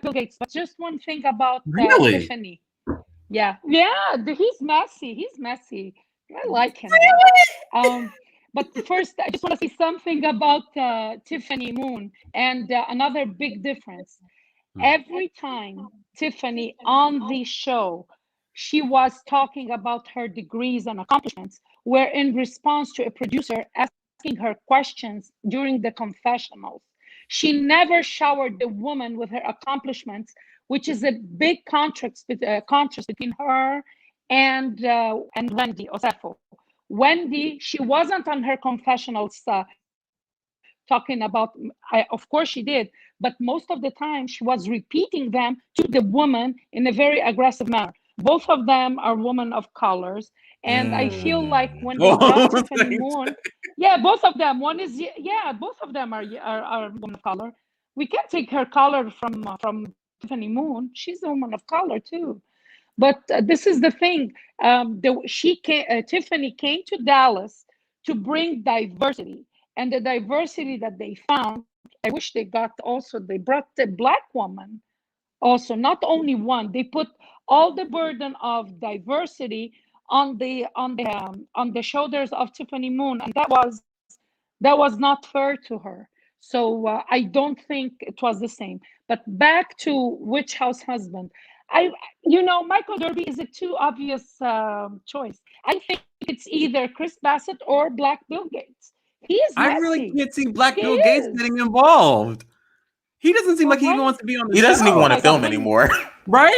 Bill Gates. But just one thing about Tiffany. Yeah, he's messy. I like him. But first, I just want to say something about Tiffany Moon and another big difference. Every time Tiffany on the show, she was talking about her degrees and accomplishments, were in response to a producer asking her questions during the confessionals. She never showered the woman with her accomplishments, which is a big contrast between her and Wendy Acefo. Wendy, she wasn't on her confessionals talking about, of course she did, but most of the time she was repeating them to the woman in a very aggressive manner. Both of them are women of colors. And I feel like when they brought Tiffany Moon, both of them. Both of them are women of color. We can't take her color from Tiffany Moon. She's a woman of color too. But this is the thing. Tiffany came to Dallas to bring diversity, and the diversity that they found, I wish they brought the black woman also, not only one. They put all the burden of diversity on the shoulders of Tiffany Moon, and that was not fair to her. So I don't think it was the same. But back to which house husband, Michael Derby is a too obvious choice. I think it's either Chris Bassett or Black Bill Gates. He is messy. I really can't see Black Bill Gates getting involved. He doesn't seem like he even wants to be on the show. He doesn't even want to film anymore. Right?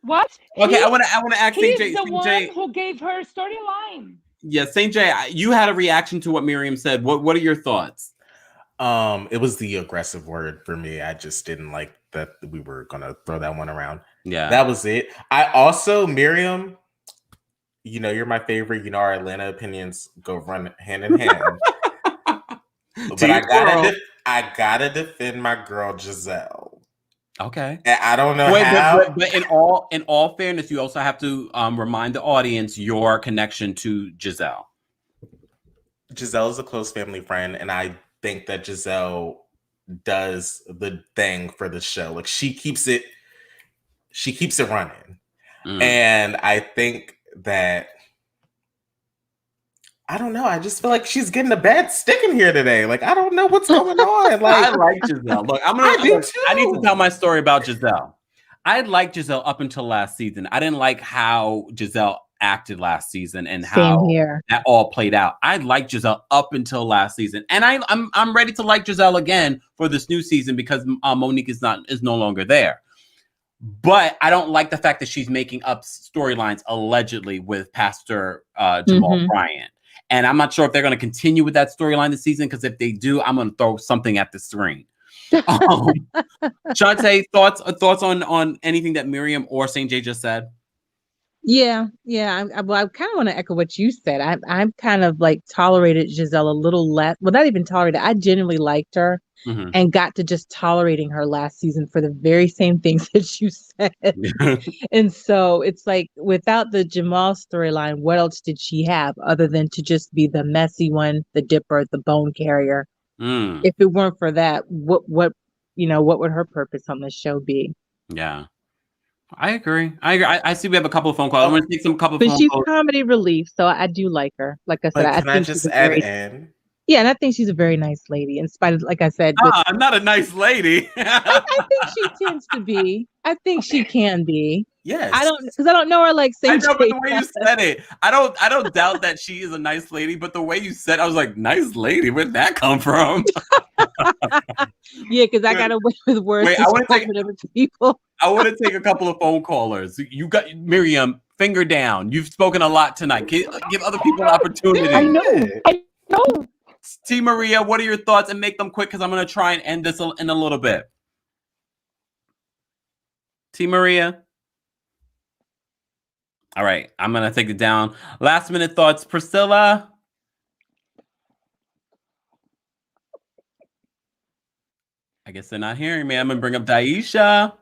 What? Okay, I want to ask St. J. He's the one who gave her storyline. Yeah, St. J, you had a reaction to what Miriam said. What are your thoughts? It was the aggressive word for me. I just didn't like that we were gonna throw that one around. Yeah, that was it. I also, Miriam, you're my favorite. Our Atlanta opinions go run hand in hand. But I gotta defend my girl Giselle. Okay. And I don't know how. But in all fairness, you also have to remind the audience your connection to Giselle. Giselle is a close family friend, and I think that Giselle does the thing for the show. Like she keeps it running. And I think that I don't know. I just feel like she's getting a bad stick in here today. Like, I don't know what's going on. Like, I like Giselle. Look, I need to tell my story about Giselle. I liked Giselle up until last season. I didn't like how Giselle acted last season and how that all played out. I liked Giselle up until last season, and I'm ready to like Giselle again for this new season because Monique is no longer there. But I don't like the fact that she's making up storylines allegedly with Pastor Jamal Bryant. And I'm not sure if they're going to continue with that storyline this season, because if they do, I'm going to throw something at the screen. Shantae, thoughts on anything that Miriam or St. J just said? Yeah. I kind of want to echo what you said. I'm kind of like tolerated Giselle a little less. Well, not even tolerated. I genuinely liked her and got to just tolerating her last season for the very same things that you said. And so it's like, without the Jamal storyline, what else did she have other than to just be the messy one, the dipper, the bone carrier? If it weren't for that, what would her purpose on the show be? Yeah. I agree. I see we have a couple of phone calls. I'm going to take some couple of phone calls. But she's comedy relief, so I do like her. Like I said, can I just add in? Yeah, and I think she's a very nice lady, in spite of, like I said. I'm not a nice lady. I think she tends to be. I think she can be. Yes. I don't know her like St. I know, but the way you said it, I don't doubt that she is a nice lady, but the way you said, I was like, nice lady, where'd that come from? Yeah, because I got away with words. Wait, I want to take a couple of phone callers. You got Miriam, finger down. You've spoken a lot tonight. Give other people an opportunity. I know. T. Maria, what are your thoughts? And make them quick, because I'm going to try and end this in a little bit. T. Maria. All right, I'm going to take it down. Last minute thoughts. Priscilla. I guess they're not hearing me. I'm going to bring up Daisha.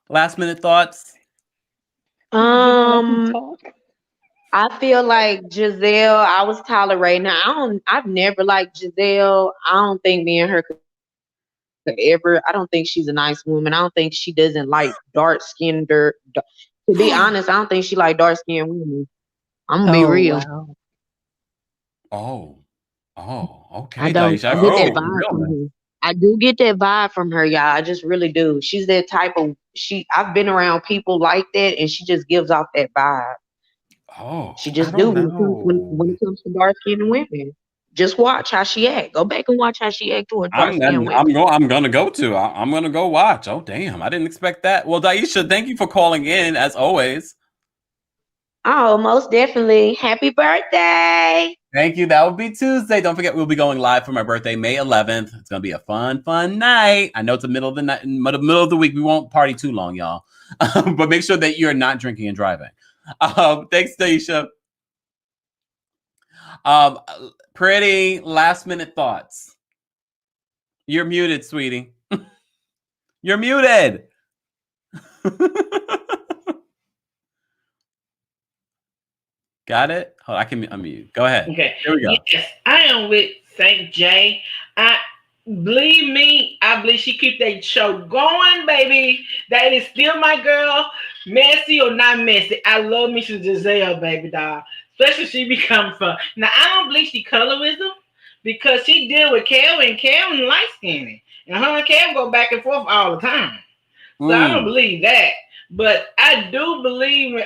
Last minute thoughts. I feel like Giselle, I was tolerating her. I've never liked Giselle. I don't think me and her could ever. I don't think she's a nice woman. I don't think she doesn't like dark-skinned. To be honest, I don't think she like dark-skinned women. I'm gonna be real. Wow. Oh, okay. I don't get that vibe from her. I do get that vibe from her, y'all. I just really do. She's that type of I've been around people like that, and she just gives off that vibe. Oh, she just do when it comes to dark-skinned women. Just watch how she act. Go back and watch how she act towards dark-skinned women. I'm gonna go watch. Oh, damn! I didn't expect that. Well, Daisha, thank you for calling in as always. Oh, most definitely. Happy birthday! Thank you. That will be Tuesday. Don't forget, we'll be going live for my birthday, May 11th. It's gonna be a fun night. I know it's the middle of the night, middle of the week. We won't party too long, y'all. But make sure that you're not drinking and driving. Thanks, Daisha. Pretty last minute thoughts. You're muted, sweetie. You're muted. Got it? Oh, I can unmute. Go ahead. Okay. Here we go. Yes, I am with St. J. Believe me, I believe she keep that show going, baby. That is still my girl. Messy or not messy. I love me some Giselle, baby doll. Especially she become fun. Now, I don't believe she colorism because she deal with Kelvin. Kelvin light skinned. And her and Kelvin go back and forth all the time. So I don't believe that. But I do believe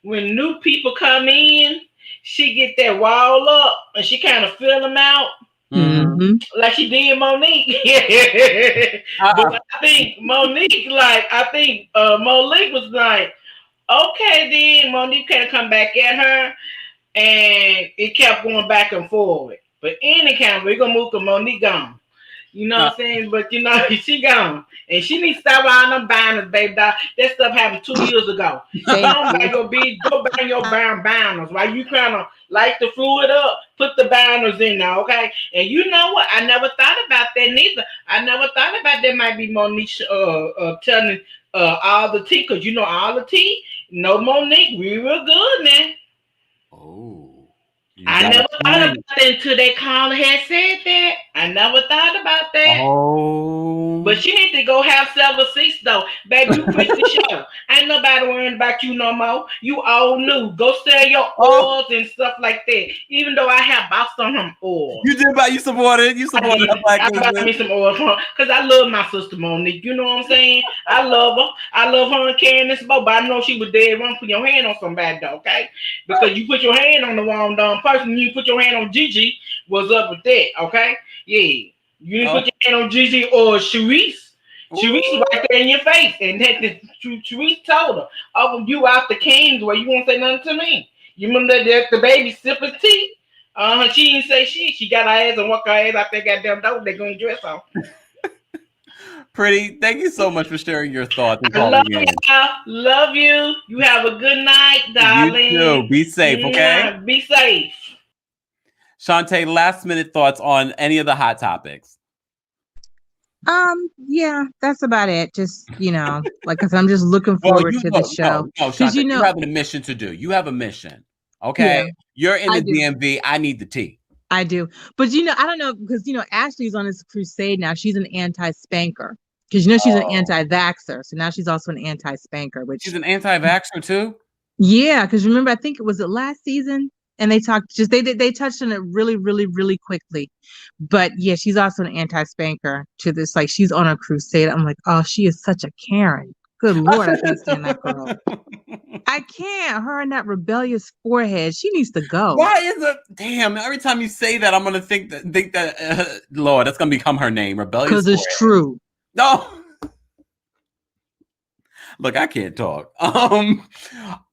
when new people come in, she get that wall up and she kind of fill them out. Like she did Monique. But I think Monique was like, okay, then Monique kind of come back at her, and it kept going back and forward. But any kind, we're gonna move to Monique gone. You know what I'm saying? But you know, she gone. And she needs to stop buying them banners, baby. That stuff happened 2 years ago. Don't buy your beads, go buy your banners. While you kind of light the fluid up, put the banners in there, okay? And you know what? I never thought about that neither. I never thought about that might be Monique telling all the tea, because you know all the tea. No Monique, we real good now. Oh. I never thought about that until that caller had said that. I I never thought about that. Oh. But she need to go have several seats though. Baby, you quit the show. Ain't nobody worrying about you no more. You all new. Go sell your oils and stuff like that. Even though I have bought some of them oils. You did buy, you supported I bought me some oils because I love my sister Monique. You know what I'm saying? I love her. I love her and Candace both, but I know she was dead wrong. Put your hand on somebody though, okay? Because you put your hand on the wrong dumb person, you put your hand on Gigi. What's up with that, okay? Yeah. You didn't put your hand on Gigi or Sharice. Sharice was right there in your face. And Sharice told her, oh, you out the kings where you won't say nothing to me. You remember that the baby sipping tea? She didn't say shit. She got her ass and walked her ass out there goddamn door. They're going to dress on. Pretty, thank you so much for sharing your thoughts and I calling love in. you. Love you. You have a good night, darling. You too. Be safe, okay? Yeah, be safe. Shantae, last minute thoughts on any of the hot topics. Yeah, that's about it. Just, like, cause I'm just looking forward to the show. No, Shantae, you have a mission to do. You have a mission. Okay. Yeah, you're in the DMV. I need the tea. I do. But I don't know, because Ashley's on this crusade now. She's an anti-spanker. Because she's an anti-vaxxer. So now she's also an anti-spanker, which she's an anti-vaxxer too? Yeah, because remember, I think it was last season. And they talked they touched on it really, really, really quickly. But yeah, she's also an anti-spanker to this. Like, she's on a crusade. I'm like, oh, she is such a Karen. Good Lord, I can't stand that girl. I can't. Her and that rebellious forehead. She needs to go. Why is it? Damn, every time you say that, I'm gonna think that Lord, that's gonna become her name. Rebellious. Because it's true. No. Look, I can't talk.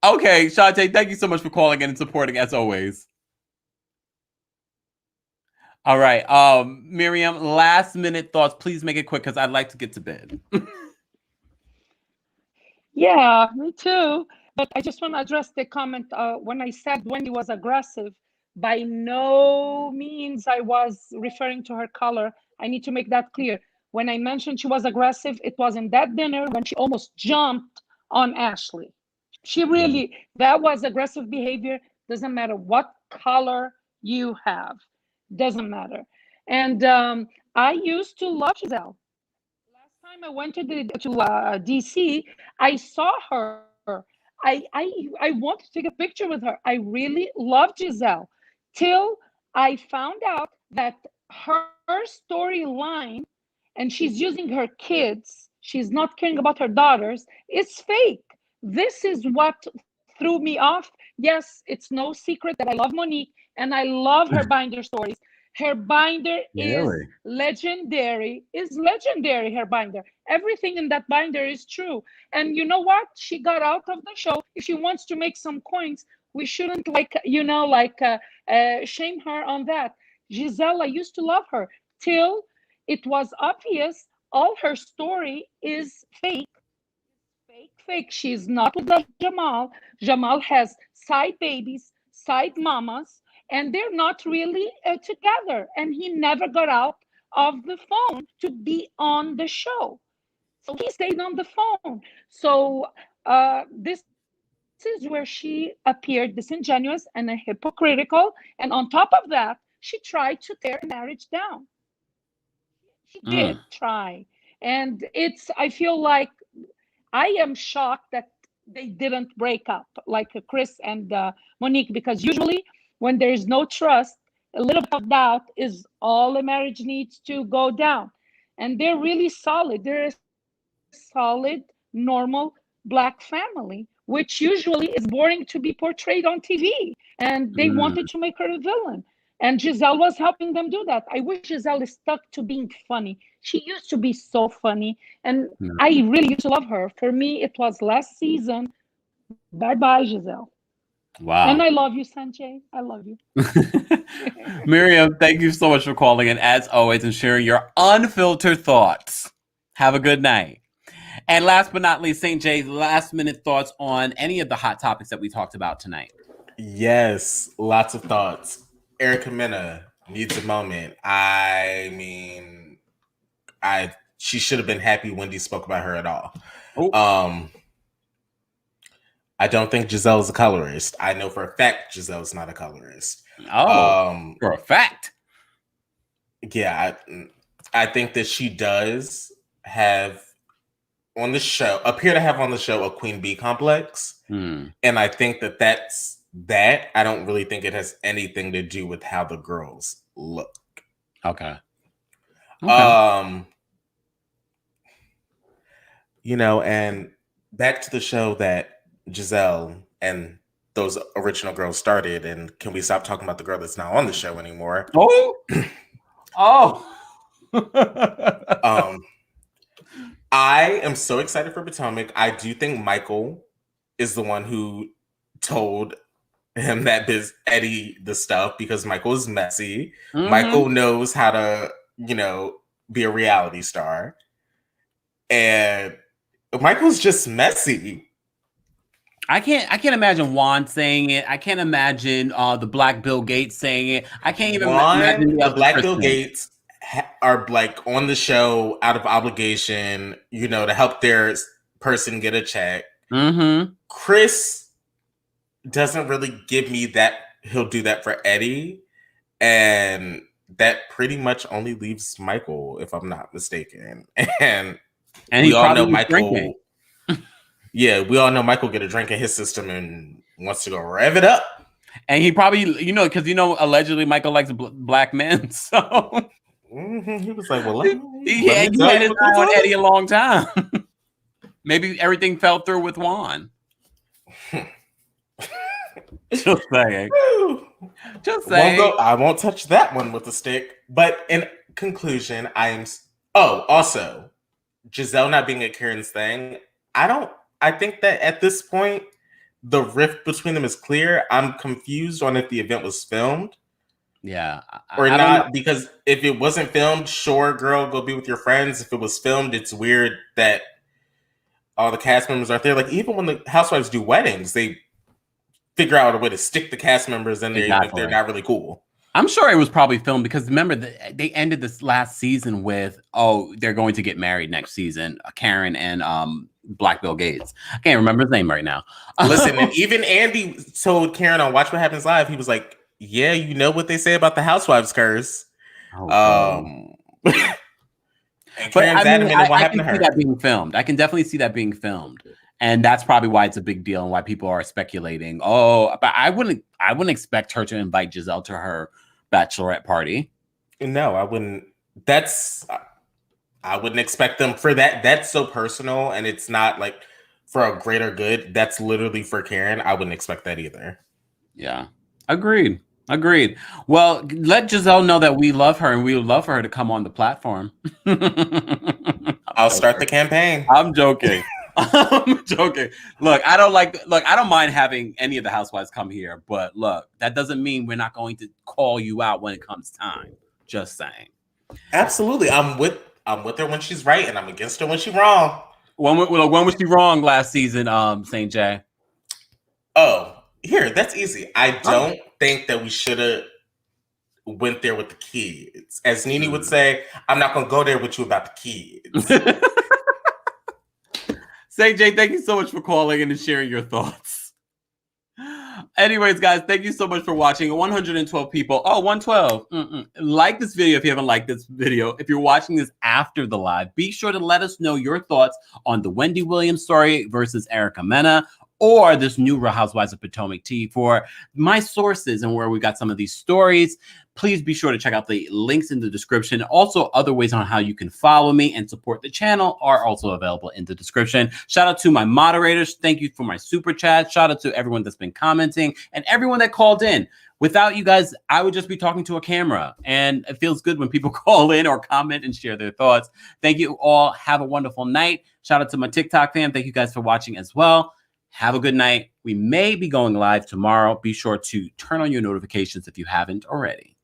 Okay, Shantae, thank you so much for calling in and supporting as always. All right, Miriam, last minute thoughts. Please make it quick because I'd like to get to bed. Yeah, me too. But I just want to address the comment when I said Wendy was aggressive. By no means I was referring to her color. I need to make that clear. When I mentioned she was aggressive, it was in that dinner when she almost jumped on Ashley. She really, that was aggressive behavior. Doesn't matter what color you have. Doesn't matter. And I used to love Giselle. Last time I went to DC, I saw her. I wanted to take a picture with her. I really loved Giselle till I found out that her storyline, and she's using her kids, she's not caring about her daughters, it's fake. This is what threw me off. Yes, it's no secret that I love Monique and I love her binder stories. Her binder is legendary, her binder. Everything in that binder is true. And you know what? She got out of the show. If she wants to make some coins, we shouldn't shame her on that. Giselle, I used to love her till it was obvious all her story is fake. Fake. She's not with Jamal. Jamal has side babies, side mamas, and they're not really together. And he never got out of the phone to be on the show. So he stayed on the phone. So this is where she appeared disingenuous and hypocritical. And on top of that, she tried to tear the marriage down. She did try. And I feel like I am shocked that they didn't break up like Chris and Monique, because usually when there is no trust, a little bit of doubt is all a marriage needs to go down. And they're really solid. They're a solid, normal Black family, which usually is boring to be portrayed on TV. And they wanted to make her a villain. And Giselle was helping them do that. I wish Giselle is stuck to being funny. She used to be so funny. And I really used to love her. For me, it was last season. Bye-bye, Giselle. Wow. And I love you, Sanjay. I love you. Miriam, thank you so much for calling in, as always, and sharing your unfiltered thoughts. Have a good night. And last but not least, St. J's, last minute thoughts on any of the hot topics that we talked about tonight. Yes, lots of thoughts. Erica Mena needs a moment. I mean, she should have been happy Wendy spoke about her at all. I don't think Giselle is a colorist. I know for a fact Giselle is not a colorist. For a fact. Yeah, I think that she does have appear to have on the show a queen bee complex. And I think that's that. I don't really think it has anything to do with how the girls look. Okay. You know, and back to the show that Giselle and those original girls started, and can we stop talking about the girl that's not on the show anymore? I am so excited for Potomac. I do think Michael is the one who told him that Eddie the stuff, because Michael is messy. Michael knows how to, you know, be a reality star. And Michael's just messy. I can't imagine Juan saying it. I can't imagine the Black Bill Gates saying it. I can't even imagine the Black Bill Gates are like on the show out of obligation, you know, to help their person get a check. Chris doesn't really give me that he'll do that for Eddie, and that pretty much only leaves Michael, if I'm not mistaken. And we all know Michael. Yeah, we all know Michael get a drink in his system and wants to go rev it up. And he probably, you know, because, you know, allegedly Michael likes black men. So he was like, well, he had his eye on Eddie a long time. Maybe everything fell through with Juan. Just saying. Just saying. I won't touch that one with a stick. But in conclusion, also, Giselle not being at Karen's thing, I think that at this point, the rift between them is clear. I'm confused on if the event was filmed. Yeah. Or not, because if it wasn't filmed, sure, girl, go be with your friends. If it was filmed, it's weird that all the cast members aren't there. Like, even when the housewives do weddings, they figure out a way to stick the cast members in there, even if they're not really cool. I'm sure it was probably filmed, because remember, they ended this last season with, they're going to get married next season, Karen and Black Bill Gates. I can't remember his name right now. Listen, and even Andy told Karen on Watch What Happens Live, he was like, yeah, you know what they say about the housewives curse. And Karen's adamant on what happened to her. I can see that being filmed. I can definitely see that being filmed. And that's probably why it's a big deal and why people are speculating. But I wouldn't expect her to invite Giselle to her bachelorette party. No, I wouldn't. I wouldn't expect them for that. That's so personal, and it's not like for a greater good. That's literally for Karen. I wouldn't expect that either. Yeah. Agreed. Well, let Giselle know that we love her, and we would love for her to come on the platform. I'll start the campaign. I'm joking. I'm joking. Look, I don't mind having any of the housewives come here, but look, that doesn't mean we're not going to call you out when it comes time. Just saying. Absolutely. I'm with her when she's right, and I'm against her when she's wrong. When was she wrong last season, St. J? That's easy. I don't think that we should have went there with the kids. As Nene would say, I'm not going to go there with you about the kids. St. J, thank you so much for calling in and sharing your thoughts. Anyways, guys, thank you so much for watching. 112 people. 112. Like this video if you haven't liked this video. If you're watching this after the live, be sure to let us know your thoughts on the Wendy Williams story versus Erica Mena, or this new Real Housewives of Potomac tea. For my sources and where we got some of these stories, please be sure to check out the links in the description. Also, other ways on how you can follow me and support the channel are also available in the description. Shout out to my moderators. Thank you for my super chat. Shout out to everyone that's been commenting and everyone that called in. Without you guys, I would just be talking to a camera, and it feels good when people call in or comment and share their thoughts. Thank you all. Have a wonderful night. Shout out to my TikTok fam. Thank you guys for watching as well. Have a good night. We may be going live tomorrow. Be sure to turn on your notifications if you haven't already.